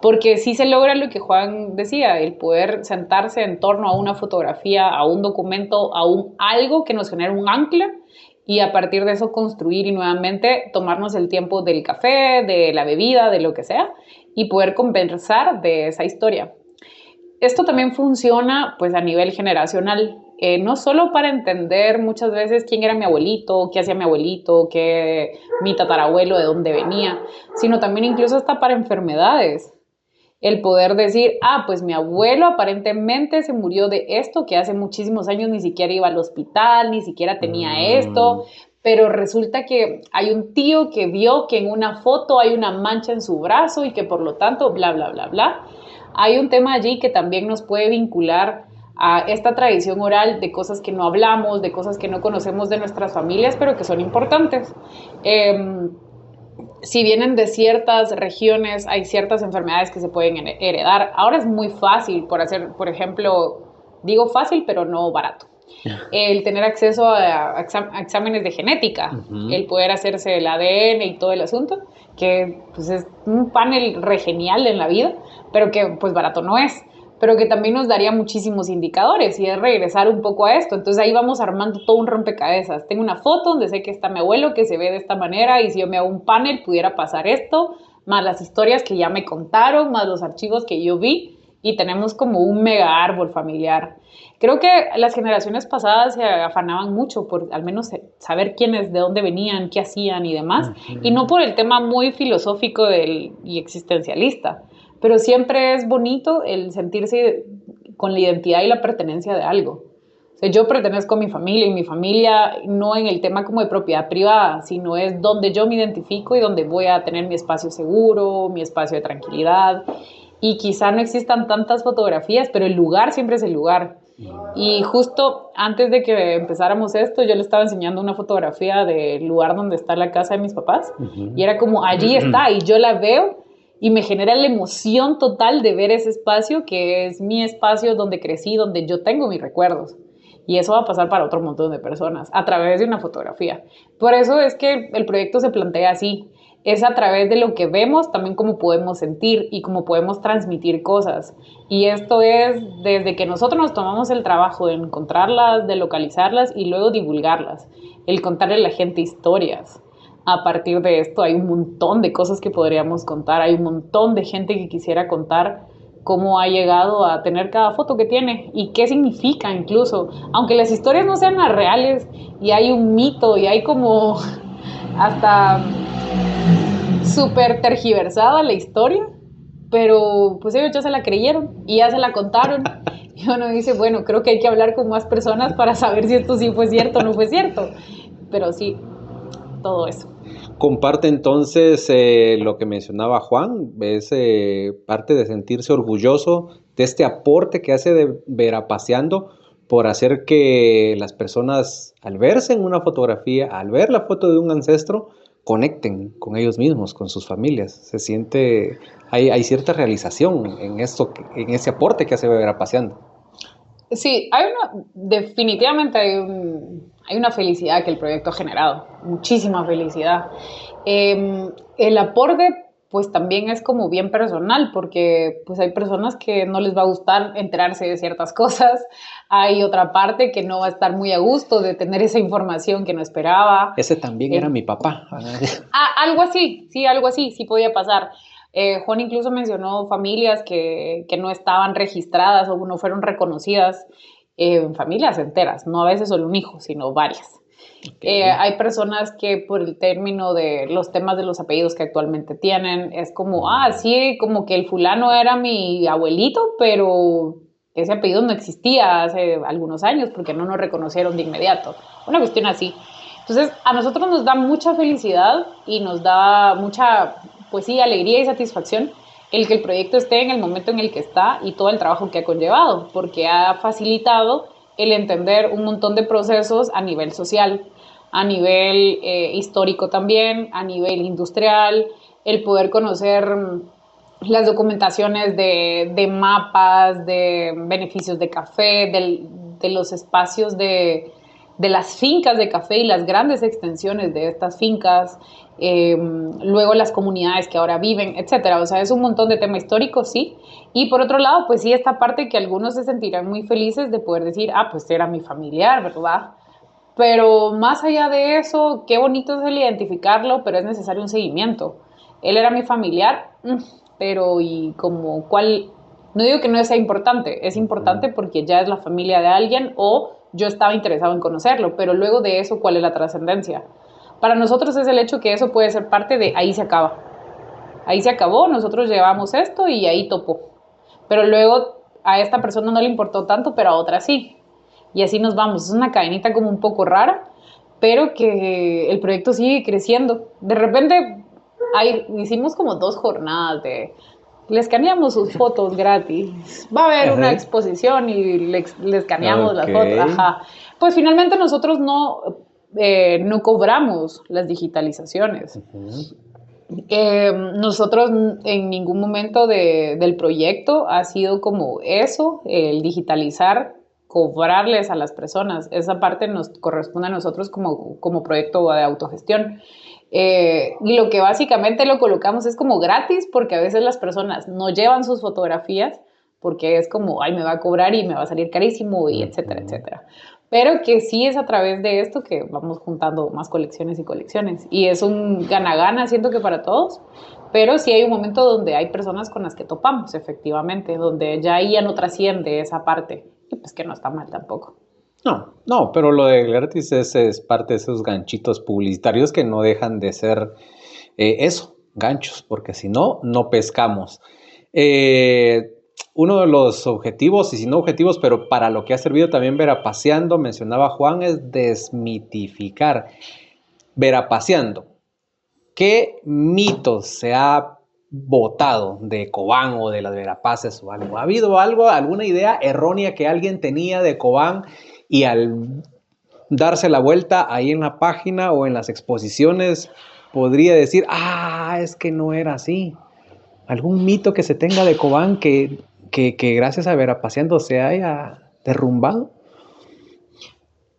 Porque sí se logra lo que Juan decía, el poder sentarse en torno a una fotografía, a un documento, a algo que nos genere un ancla, y a partir de eso construir y nuevamente tomarnos el tiempo del café, de la bebida, de lo que sea, y poder conversar de esa historia. Esto también funciona pues a nivel generacional, no solo para entender muchas veces quién era mi abuelito, qué hacía mi abuelito, qué mi tatarabuelo, de dónde venía, sino también incluso hasta para enfermedades. El poder decir, pues mi abuelo aparentemente se murió de esto, que hace muchísimos años ni siquiera iba al hospital, ni siquiera tenía esto, pero resulta que hay un tío que vio que en una foto hay una mancha en su brazo y que por lo tanto, bla, bla, bla, bla. Hay un tema allí que también nos puede vincular a esta tradición oral de cosas que no hablamos, de cosas que no conocemos de nuestras familias, pero que son importantes. Si vienen de ciertas regiones, hay ciertas enfermedades que se pueden heredar. Ahora es muy fácil por ejemplo, digo fácil, pero no barato. El tener acceso a exámenes de genética, el poder hacerse el ADN y todo el asunto, que pues es un panel re genial en la vida, pero que pues barato no es, pero que también nos daría muchísimos indicadores, y es regresar un poco a esto. Entonces ahí vamos armando todo un rompecabezas. Tengo una foto donde sé que está mi abuelo, que se ve de esta manera, y si yo me hago un panel pudiera pasar esto, más las historias que ya me contaron, más los archivos que yo vi, y tenemos como un mega árbol familiar. Creo que las generaciones pasadas se afanaban mucho por al menos saber quiénes, de dónde venían, qué hacían y demás, y no por el tema muy filosófico y existencialista, pero siempre es bonito el sentirse con la identidad y la pertenencia de algo. O sea, yo pertenezco a mi familia, y mi familia no en el tema como de propiedad privada, sino es donde yo me identifico y donde voy a tener mi espacio seguro, mi espacio de tranquilidad. Y quizá no existan tantas fotografías, pero el lugar siempre es el lugar. Y justo antes de que empezáramos esto, yo le estaba enseñando una fotografía del lugar donde está la casa de mis papás, y era como, allí está, y yo la veo, y me genera la emoción total de ver ese espacio, que es mi espacio donde crecí, donde yo tengo mis recuerdos. Y eso va a pasar para otro montón de personas, a través de una fotografía. Por eso es que el proyecto se plantea así. Es a través de lo que vemos también cómo podemos sentir y cómo podemos transmitir cosas. Y esto es desde que nosotros nos tomamos el trabajo de encontrarlas, de localizarlas y luego divulgarlas. El contarle a la gente historias. A partir de esto hay un montón de cosas que podríamos contar. Hay un montón de gente que quisiera contar cómo ha llegado a tener cada foto que tiene y qué significa incluso. Aunque las historias no sean las reales y hay un mito y hay como hasta súper tergiversada la historia, pero pues ellos ya se la creyeron y ya se la contaron. Y uno dice, bueno, creo que hay que hablar con más personas para saber si esto sí fue cierto o no fue cierto. Pero sí, todo eso. Comparte entonces lo que mencionaba Juan, es parte de sentirse orgulloso de este aporte que hace de Verapaceando por hacer que las personas, al verse en una fotografía, al ver la foto de un ancestro, conecten con ellos mismos, con sus familias. Se siente, hay cierta realización en esto, en ese aporte que hace Verapaceando. Sí, definitivamente hay una felicidad que el proyecto ha generado, muchísima felicidad. El aporte pues también es como bien personal, porque pues hay personas que no les va a gustar enterarse de ciertas cosas, hay otra parte que no va a estar muy a gusto de tener esa información que no esperaba. Ese también era mi papá. Algo así, sí podía pasar. Juan incluso mencionó familias que no estaban registradas o no fueron reconocidas, familias enteras, no a veces solo un hijo, sino varias. Okay. Hay personas que por el término de los temas de los apellidos que actualmente tienen, es como, sí, como que el fulano era mi abuelito, pero ese apellido no existía hace algunos años porque no nos reconocieron de inmediato. Una cuestión así. Entonces, a nosotros nos da mucha felicidad y nos da mucha, pues sí, alegría y satisfacción el que el proyecto esté en el momento en el que está y todo el trabajo que ha conllevado, porque ha facilitado el entender un montón de procesos a nivel social, a nivel histórico también, a nivel industrial, el poder conocer las documentaciones de mapas, de beneficios de café, de los espacios de las fincas de café y las grandes extensiones de estas fincas, luego las comunidades que ahora viven, etcétera. O sea, es un montón de tema histórico, sí. Y por otro lado, pues sí, esta parte que algunos se sentirán muy felices de poder decir, pues era mi familiar, ¿verdad? Pero más allá de eso, qué bonito es el identificarlo, pero es necesario un seguimiento. Él era mi familiar, pero ¿y como cuál? No digo que no sea importante, es importante porque ya es la familia de alguien o yo estaba interesado en conocerlo, pero luego de eso, ¿cuál es la trascendencia? Para nosotros es el hecho que eso puede ser parte de ahí se acaba. Ahí se acabó, nosotros llevamos esto y ahí topó. Pero luego a esta persona no le importó tanto, pero a otra sí. Y así nos vamos. Es una cadenita como un poco rara, pero que el proyecto sigue creciendo. De repente hicimos como 2 jornadas de... Le escaneamos sus fotos gratis. Va a haber una exposición y le escaneamos las fotos. Ajá. Pues finalmente nosotros no cobramos las digitalizaciones. Nosotros en ningún momento del proyecto ha sido como eso, el digitalizar, cobrarles a las personas. Esa parte nos corresponde a nosotros como proyecto de autogestión. Y lo que básicamente lo colocamos es como gratis porque a veces las personas no llevan sus fotografías porque es como, me va a cobrar y me va a salir carísimo y etcétera, etcétera. Pero que sí es a través de esto que vamos juntando más colecciones y colecciones. Y es un gana-gana, siento que para todos. Pero sí hay un momento donde hay personas con las que topamos, efectivamente, donde ya ahí ya no trasciende esa parte. Y pues que no está mal tampoco. No, pero lo de gratis es parte de esos ganchitos publicitarios que no dejan de ser eso, ganchos, porque si no, no pescamos. Uno de los objetivos, y si no objetivos, pero para lo que ha servido también Verapaceando, mencionaba Juan, es desmitificar. Verapaceando, ¿qué mitos se ha botado de Cobán o de las Verapaces o algo? ¿Ha habido alguna idea errónea que alguien tenía de Cobán y al darse la vuelta ahí en la página o en las exposiciones podría decir, es que no era así? ¿Algún mito que se tenga de Cobán que gracias a Verapaceando se haya derrumbado?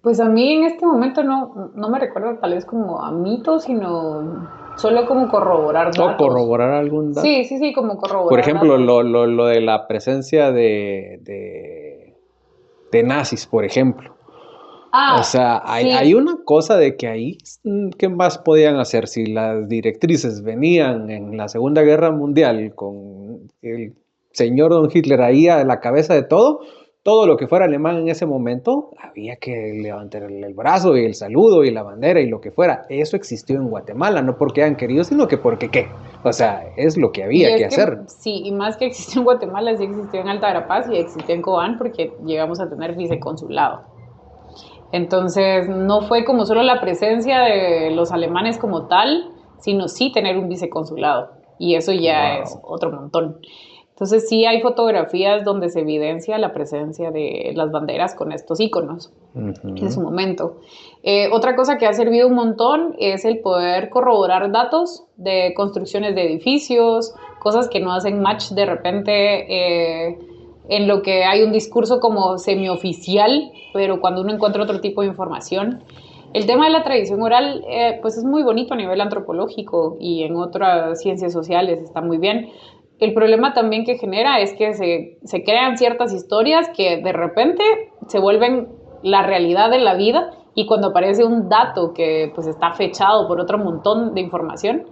Pues a mí en este momento no me recuerdo tal vez como a mitos, sino solo como corroborar datos. ¿O corroborar algún dato? Sí, como corroborar Por ejemplo, datos. lo de la presencia de nazis, por ejemplo. O sea, hay una cosa de que ahí, ¿qué más podían hacer? Si las directrices venían en la Segunda Guerra Mundial con el señor Don Hitler ahí a la cabeza de todo lo que fuera alemán en ese momento, había que levantar el brazo y el saludo y la bandera y lo que fuera. Eso existió en Guatemala, no porque hayan querido, sino que porque qué. O sea, es lo que había que hacer. Sí, y más que existió en Guatemala, sí existió en Alta Verapaz y existió en Cobán porque llegamos a tener viceconsulado. Entonces, no fue como solo la presencia de los alemanes como tal, sino sí tener un viceconsulado. Y eso ya es otro montón. Entonces, sí hay fotografías donde se evidencia la presencia de las banderas con estos íconos en su momento. Otra cosa que ha servido un montón es el poder corroborar datos de construcciones de edificios, cosas que no hacen match de repente en lo que hay un discurso como semioficial, pero cuando uno encuentra otro tipo de información, El tema de la tradición oral, pues es muy bonito a nivel antropológico y en otras ciencias sociales está muy bien. El problema también que genera es que se crean ciertas historias que de repente se vuelven la realidad de la vida, y cuando aparece un dato que pues está fechado por otro montón de información,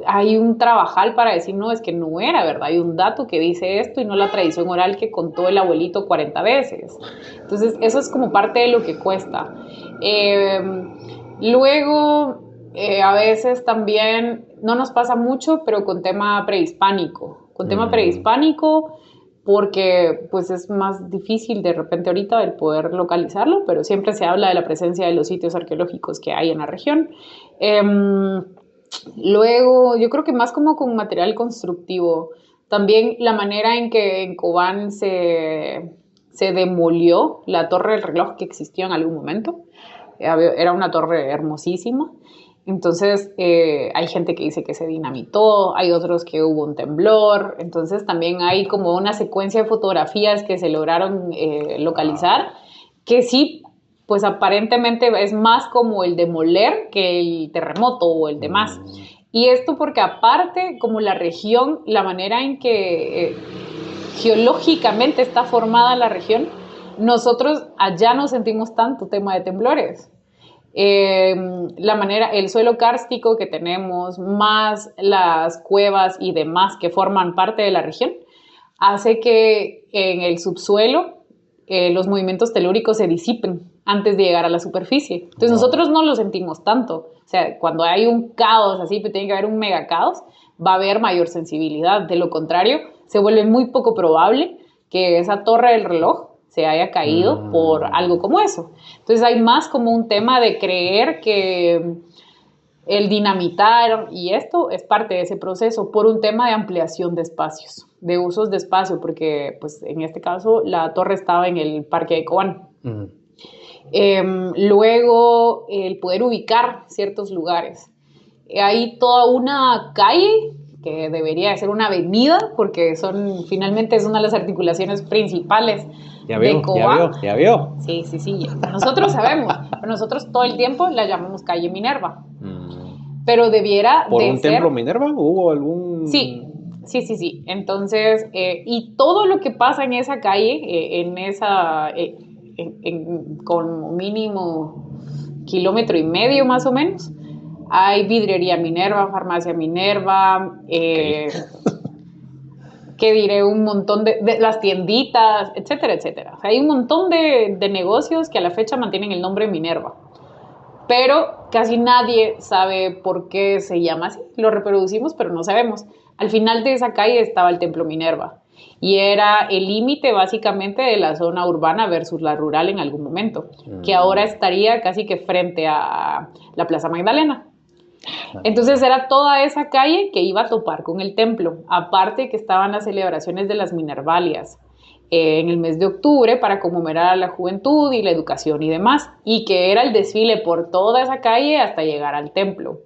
hay un trabajal para decir, no, es que no era verdad, hay un dato que dice esto y no la tradición oral que contó el abuelito 40 veces. Entonces, eso es como parte de lo que cuesta. Luego, a veces también, no nos pasa mucho, pero con tema prehispánico. Con tema prehispánico, porque pues es más difícil de repente ahorita el poder localizarlo, pero siempre se habla de la presencia de los sitios arqueológicos que hay en la región. Luego, yo creo que más como con material constructivo. También la manera en que en Cobán se demolió la torre del reloj que existió en algún momento. Era una torre hermosísima. Entonces, hay gente que dice que se dinamitó, hay otros que hubo un temblor. Entonces, también hay como una secuencia de fotografías que se lograron localizar, que sí, pues aparentemente es más como el demoler que el terremoto o el demás. Y esto porque aparte, como la región, la manera en que geológicamente está formada la región, nosotros allá no sentimos tanto tema de temblores. La manera, el suelo kárstico que tenemos, más las cuevas y demás que forman parte de la región, hace que en el subsuelo los movimientos telúricos se disipen antes de llegar a la superficie. Entonces nosotros no lo sentimos tanto. O sea, cuando hay un caos así, pues tiene que haber un mega caos, va a haber mayor sensibilidad. De lo contrario, se vuelve muy poco probable que esa torre del reloj se haya caído por algo como eso. Entonces hay más como un tema de creer que el dinamitar y esto es parte de ese proceso por un tema de ampliación de espacios, de usos de espacio, porque pues en este caso la torre estaba en el Parque de Cobán. Luego el poder ubicar ciertos lugares. Hay toda una calle que debería de ser una avenida, porque finalmente es una de las articulaciones principales de Cobán. Ya veo. Sí. Nosotros sabemos, pero nosotros todo el tiempo la llamamos calle Minerva. Pero debiera ¿Por de un ser... templo Minerva? ¿Hubo algún...? Sí. Entonces, y todo lo que pasa en esa calle, con mínimo 1,5 kilómetros más o menos, hay vidriería Minerva, farmacia Minerva, ¿qué diré? Un montón de las tienditas, etcétera, etcétera. O sea, hay un montón de negocios que a la fecha mantienen el nombre Minerva. Pero casi nadie sabe por qué se llama así. Lo reproducimos, pero no sabemos. Al final de esa calle estaba el Templo Minerva y era el límite básicamente de la zona urbana versus la rural en algún momento, que ahora estaría casi que frente a la Plaza Magdalena. Entonces era toda esa calle que iba a topar con el templo, aparte que estaban las celebraciones de las Minervalias en el mes de octubre para conmemorar a la juventud y la educación y demás, y que era el desfile por toda esa calle hasta llegar al templo.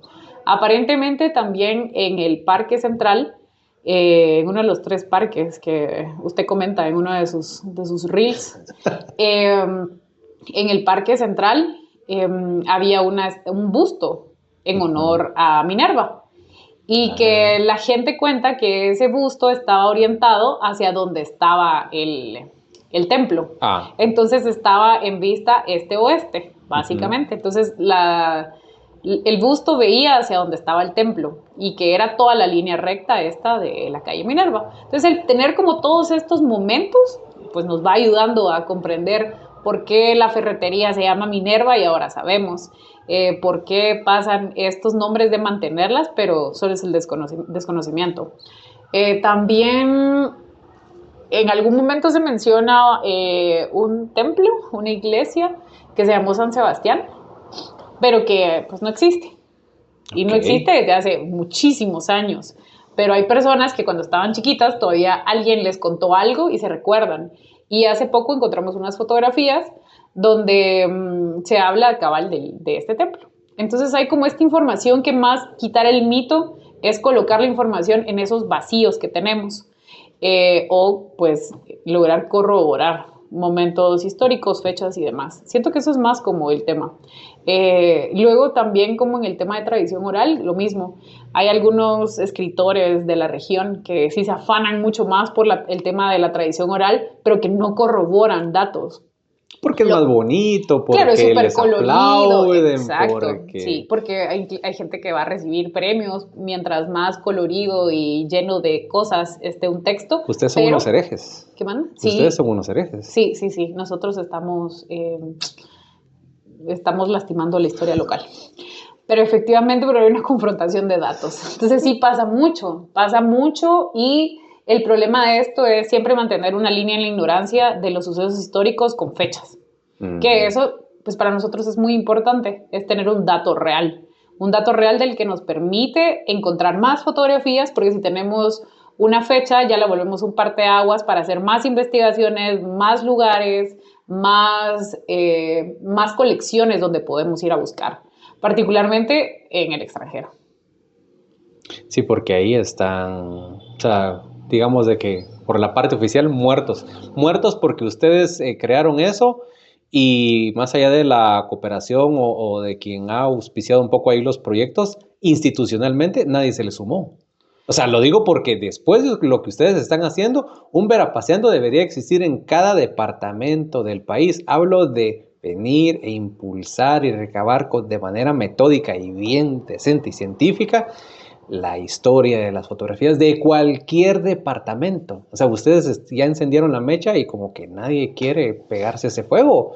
Aparentemente también en el Parque Central, en uno de los 3 parques que usted comenta en uno de sus reels, en el Parque Central había un busto en honor a Minerva. Y que la gente cuenta que ese busto estaba orientado hacia donde estaba el templo. Entonces estaba en vista este-oeste, básicamente. Entonces el busto veía hacia donde estaba el templo y que era toda la línea recta esta de la calle Minerva. Entonces el tener como todos estos momentos, pues nos va ayudando a comprender por qué la ferretería se llama Minerva y ahora sabemos. Por qué pasan estos nombres de mantenerlas, pero solo es el desconocimiento. También en algún momento se menciona un templo, una iglesia que se llamó San Sebastián, pero que pues no existe. Y no existe desde hace muchísimos años. Pero hay personas que cuando estaban chiquitas todavía alguien les contó algo y se recuerdan. Y hace poco encontramos unas fotografías donde se habla cabal de este templo. Entonces hay como esta información que más quitar el mito es colocar la información en esos vacíos que tenemos o pues lograr corroborar momentos históricos, fechas y demás. Siento que eso es más como el tema. Luego también como en el tema de tradición oral, lo mismo. Hay algunos escritores de la región que sí se afanan mucho más por el tema de la tradición oral, pero que no corroboran datos. Porque es más bonito, porque claro, es súper les colorido, aplauden, exacto, porque... sí, porque hay gente que va a recibir premios mientras más colorido y lleno de cosas esté un texto. Ustedes son unos herejes. ¿Qué manda? Ustedes son unos herejes. Sí, nosotros estamos lastimando la historia local. Pero efectivamente, pero hay una confrontación de datos. Entonces sí pasa mucho y el problema de esto es siempre mantener una línea en la ignorancia de los sucesos históricos con fechas. Que eso, pues para nosotros es muy importante, es tener un dato real del que nos permite encontrar más fotografías, porque si tenemos una fecha ya la volvemos un parteaguas para hacer más investigaciones, más lugares, más colecciones donde podemos ir a buscar, particularmente en el extranjero. Sí, porque ahí están, o sea, digamos de que por la parte oficial muertos porque ustedes crearon eso y más allá de la cooperación o de quien ha auspiciado un poco ahí los proyectos, institucionalmente nadie se le sumó. O sea, lo digo porque después de lo que ustedes están haciendo, un Verapaseando debería existir en cada departamento del país. Hablo de venir e impulsar y recabar de manera metódica y bien decente y científica la historia de las fotografías de cualquier departamento. O sea, ustedes ya encendieron la mecha y como que nadie quiere pegarse ese fuego.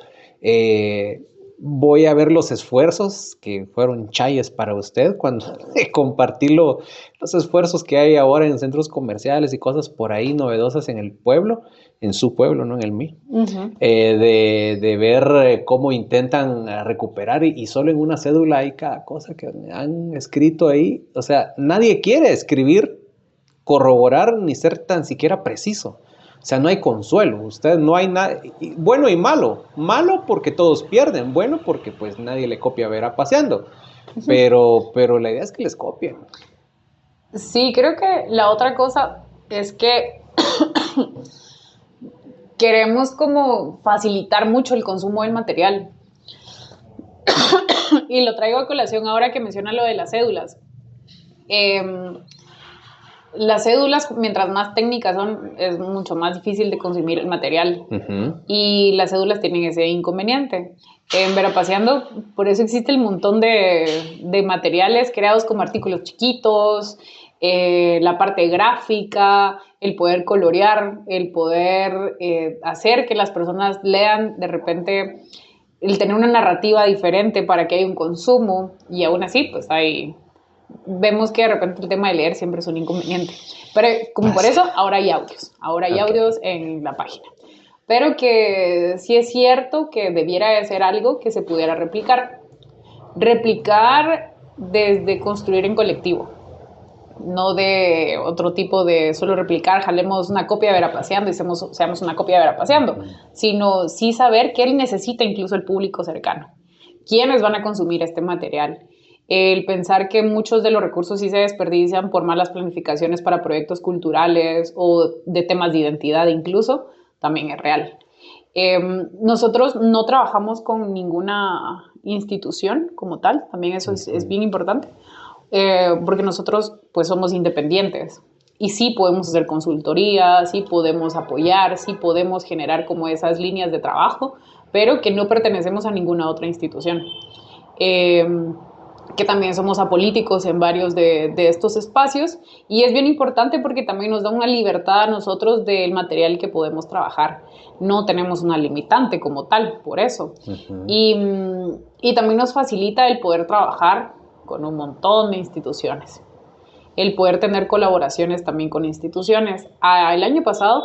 Voy a ver los esfuerzos que fueron chayes para usted cuando compartí los esfuerzos que hay ahora en centros comerciales y cosas por ahí novedosas en el pueblo, en su pueblo, no en el mío, de ver cómo intentan recuperar y solo en una cédula hay cada cosa que han escrito ahí. O sea, nadie quiere escribir, corroborar ni ser tan siquiera preciso. O sea, no hay consuelo, usted no hay nada, bueno y malo. Malo porque todos pierden, bueno porque pues nadie le copia a Verapaseando, pero la idea es que les copien. Sí, creo que la otra cosa es que queremos como facilitar mucho el consumo del material. Y lo traigo a colación ahora que menciona lo de las cédulas. Las cédulas, mientras más técnicas son, es mucho más difícil de consumir el material. Y las cédulas tienen ese inconveniente. En Verapaseando, por eso existe el montón de materiales creados como artículos chiquitos, la parte gráfica, el poder colorear, el poder hacer que las personas lean de repente, el tener una narrativa diferente para que haya un consumo, y aún así, pues vemos que de repente el tema de leer siempre es un inconveniente. Pero como por eso, ahora hay audios en la página. Pero que sí es cierto que debiera de ser algo que se pudiera replicar. Replicar desde construir en colectivo. No de otro tipo de solo replicar, jalemos una copia de Verapaseando y seamos una copia de Verapaseando, sino sí saber qué necesita incluso el público cercano. ¿Quiénes van a consumir este material? El pensar que muchos de los recursos sí se desperdician por malas planificaciones para proyectos culturales o de temas de identidad incluso, también es real. Nosotros no trabajamos con ninguna institución como tal, también eso es bien importante, porque nosotros pues somos independientes y sí podemos hacer consultoría, sí podemos apoyar, sí podemos generar como esas líneas de trabajo, pero que no pertenecemos a ninguna otra institución. Que también somos apolíticos en varios de estos espacios, y es bien importante porque también nos da una libertad a nosotros del material que podemos trabajar. No tenemos una limitante como tal, por eso. Y también nos facilita el poder trabajar con un montón de instituciones, el poder tener colaboraciones también con instituciones. El año pasado,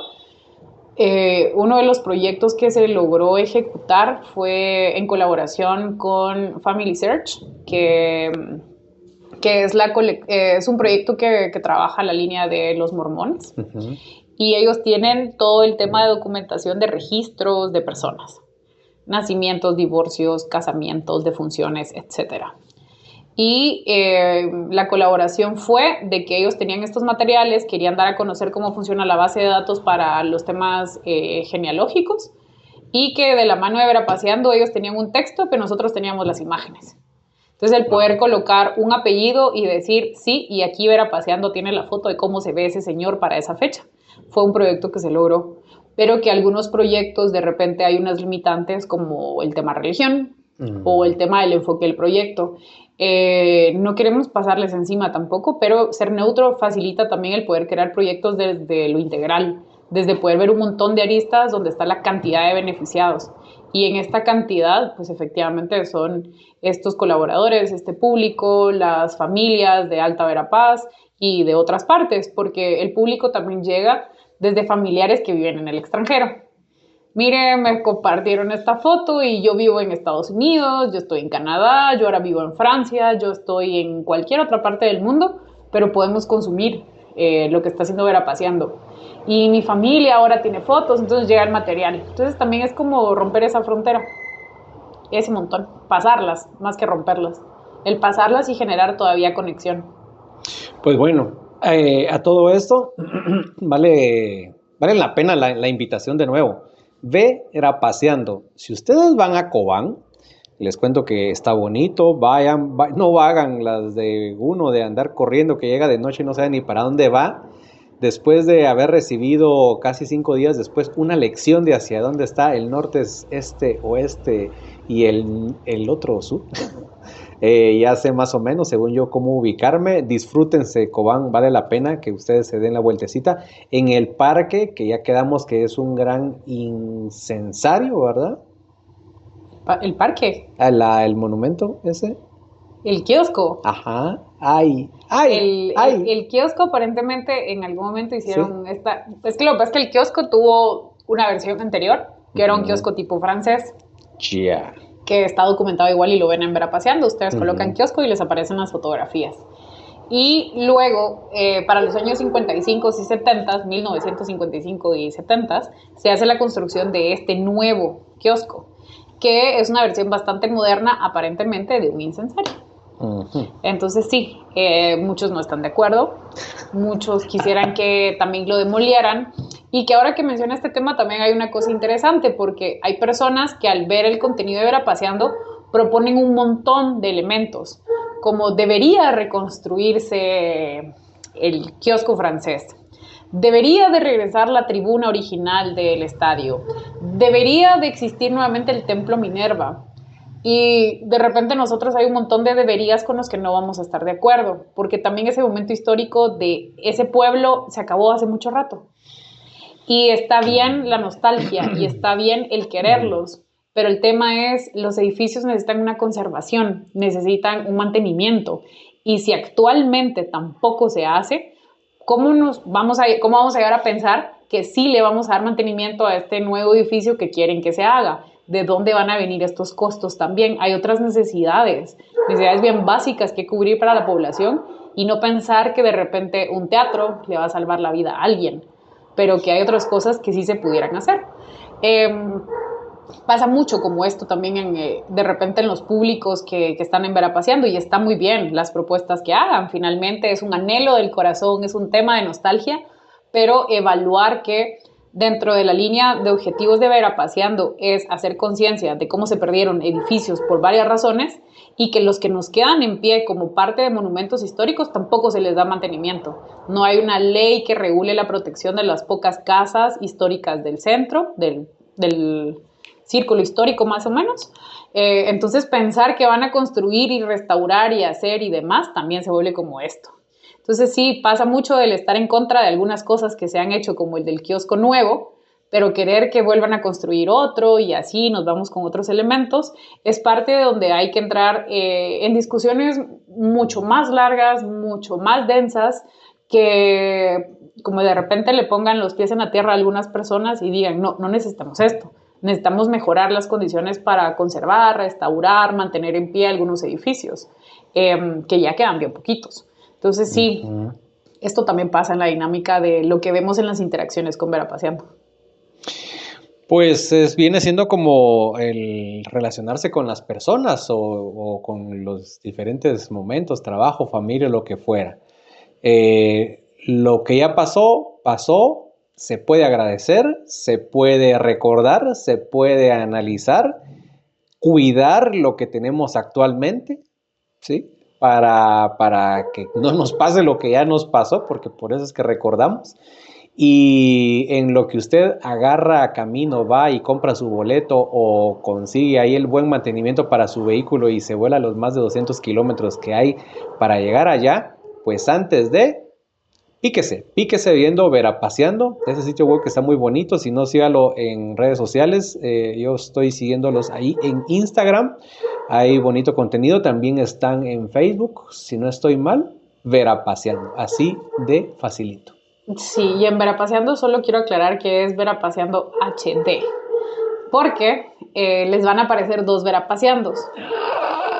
uno de los proyectos que se logró ejecutar fue en colaboración con Family Search, que es un proyecto que trabaja la línea de los mormones. Y ellos tienen todo el tema de documentación de registros de personas, nacimientos, divorcios, casamientos, defunciones, etc. Y la colaboración fue de que ellos tenían estos materiales, querían dar a conocer cómo funciona la base de datos para los temas genealógicos, y que de la mano de Verapaseando ellos tenían un texto, pero nosotros teníamos las imágenes. Entonces el poder colocar un apellido y decir, sí, y aquí Verapaseando tiene la foto de cómo se ve ese señor para esa fecha. Fue un proyecto que se logró, pero que algunos proyectos de repente hay unas limitantes como el tema religión o el tema del enfoque del proyecto. No queremos pasarles encima tampoco, pero ser neutro facilita también el poder crear proyectos desde lo integral, desde poder ver un montón de aristas donde está la cantidad de beneficiados. Y en esta cantidad, pues efectivamente son estos colaboradores, este público, las familias de Alta Verapaz y de otras partes, porque el público también llega desde familiares que viven en el extranjero. Mire, me compartieron esta foto y yo vivo en Estados Unidos, yo estoy en Canadá, yo ahora vivo en Francia, yo estoy en cualquier otra parte del mundo, pero podemos consumir lo que está haciendo Verapaseando. Y mi familia ahora tiene fotos, entonces llega el material. Entonces también es como romper esa frontera, ese montón, pasarlas más que romperlas. El pasarlas y generar todavía conexión. Pues bueno, a todo esto vale la pena la invitación de nuevo. Verapaseando. Si ustedes van a Cobán, les cuento que está bonito, vayan, no hagan las de uno de andar corriendo que llega de noche y no sabe ni para dónde va, después de haber recibido casi 5 días después una lección de hacia dónde está el norte, este, oeste y el otro sur. Ya sé más o menos, según yo, cómo ubicarme. Disfrútense, Cobán, vale la pena que ustedes se den la vueltecita. En el parque, que ya quedamos que es un gran incensario, ¿verdad? ¿El parque? El monumento ese. El kiosco. Ajá. El kiosco aparentemente en algún momento hicieron esta... Es que lo que pasa es que el kiosco tuvo una versión anterior, que era un kiosco tipo francés. Yeah. Que está documentado igual y lo ven en Verapaseando. Ustedes colocan kiosco y les aparecen las fotografías. Y luego, para los años 55 y 70, 1955 y 70, se hace la construcción de este nuevo kiosco, que es una versión bastante moderna, aparentemente, de un incensario. Entonces sí, muchos no están de acuerdo, muchos quisieran que también lo demolieran, y que ahora que menciona este tema también hay una cosa interesante, porque hay personas que al ver el contenido de Verapaseando proponen un montón de elementos, como debería reconstruirse el kiosco francés, debería de regresar la tribuna original del estadio, debería de existir nuevamente el templo Minerva. Y de repente nosotros hay un montón de deberías con los que no vamos a estar de acuerdo, porque también ese momento histórico de ese pueblo se acabó hace mucho rato. Y está bien la nostalgia y está bien el quererlos, pero el tema es, los edificios necesitan una conservación, necesitan un mantenimiento. Y si actualmente tampoco se hace, ¿cómo vamos a llegar a pensar que sí le vamos a dar mantenimiento a este nuevo edificio que quieren que se haga? ¿De dónde van a venir estos costos también? Hay otras necesidades bien básicas que cubrir para la población, y no pensar que de repente un teatro le va a salvar la vida a alguien, pero que hay otras cosas que sí se pudieran hacer. Pasa mucho como esto también de repente en los públicos que están en Verapaseando, y está muy bien las propuestas que hagan. Finalmente es un anhelo del corazón, es un tema de nostalgia, pero evaluar que dentro de la línea de objetivos de Verapaseando es hacer conciencia de cómo se perdieron edificios por varias razones, y que los que nos quedan en pie como parte de monumentos históricos tampoco se les da mantenimiento. No hay una ley que regule la protección de las pocas casas históricas del centro, del círculo histórico más o menos. Entonces pensar que van a construir y restaurar y hacer y demás también se vuelve como esto. Entonces sí, pasa mucho el estar en contra de algunas cosas que se han hecho, como el del kiosco nuevo, pero querer que vuelvan a construir otro, y así nos vamos con otros elementos, es parte de donde hay que entrar en discusiones mucho más largas, mucho más densas, que como de repente le pongan los pies en la tierra a algunas personas y digan, no necesitamos esto, necesitamos mejorar las condiciones para conservar, restaurar, mantener en pie algunos edificios, que ya quedan bien poquitos. Entonces sí, esto también pasa en la dinámica de lo que vemos en las interacciones con Verapaseando. Pues viene siendo como el relacionarse con las personas o con los diferentes momentos, trabajo, familia, lo que fuera. Lo que ya pasó, se puede agradecer, se puede recordar, se puede analizar, cuidar lo que tenemos actualmente, ¿sí? Para que no nos pase lo que ya nos pasó, porque por eso es que recordamos. Y en lo que usted agarra camino, va y compra su boleto o consigue ahí el buen mantenimiento para su vehículo y se vuela los más de 200 kilómetros que hay para llegar allá, pues antes de, píquese viendo Verapaseando, ese sitio web que está muy bonito. Si no, sígalo en redes sociales, yo estoy siguiéndolos ahí en Instagram, hay bonito contenido, también están en Facebook, si no estoy mal, Verapaseando, así de facilito. Sí, y en Verapaseando solo quiero aclarar que es Verapaseando HD, porque les van a aparecer 2 Verapaseandos.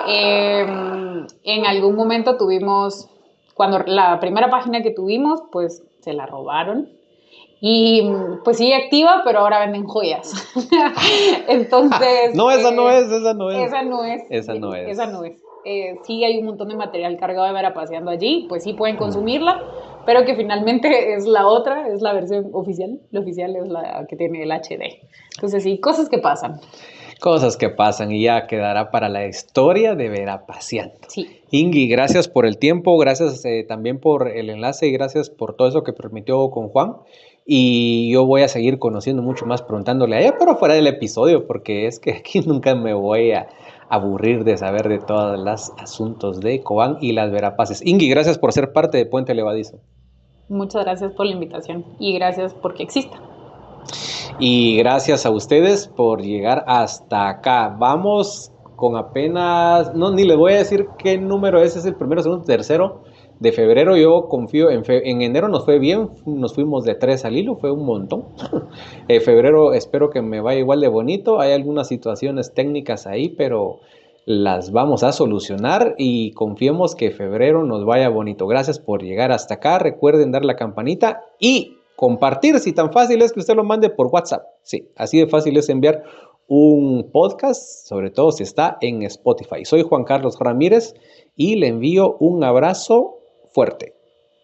En algún momento tuvimos, cuando la primera página que tuvimos, pues se la robaron. Y pues sigue activa, pero ahora venden joyas. Entonces... No, esa no es. Sí hay un montón de material cargado de Verapaseando allí, pues sí pueden consumirla, pero que finalmente es la otra, es la versión oficial. La oficial es la que tiene el HD. Entonces sí, cosas que pasan. Cosas que pasan y ya quedará para la historia de Verapaseando. Sí. Ingui, gracias por el tiempo, gracias también por el enlace y gracias por todo eso que permitió con Juan. Y yo voy a seguir conociendo mucho más, preguntándole a ella, pero fuera del episodio, porque es que aquí nunca me voy a aburrir de saber de todos los asuntos de Cobán y las Verapaces. Ingui, gracias por ser parte de Puente Levadizo. Muchas gracias por la invitación y gracias porque exista. Y gracias a ustedes por llegar hasta acá. Vamos con apenas, no, ni les voy a decir qué número es el primero, segundo, tercero de febrero. Yo confío en enero nos fue bien, nos fuimos de 3 al hilo, fue un montón. Febrero espero que me vaya igual de bonito. Hay algunas situaciones técnicas ahí, pero las vamos a solucionar y confiemos que febrero nos vaya bonito. Gracias por llegar hasta acá. Recuerden dar la campanita y compartir, si tan fácil es que usted lo mande por WhatsApp. Sí, así de fácil es enviar un podcast, sobre todo si está en Spotify. Soy Juan Carlos Ramírez y le envío un abrazo fuerte.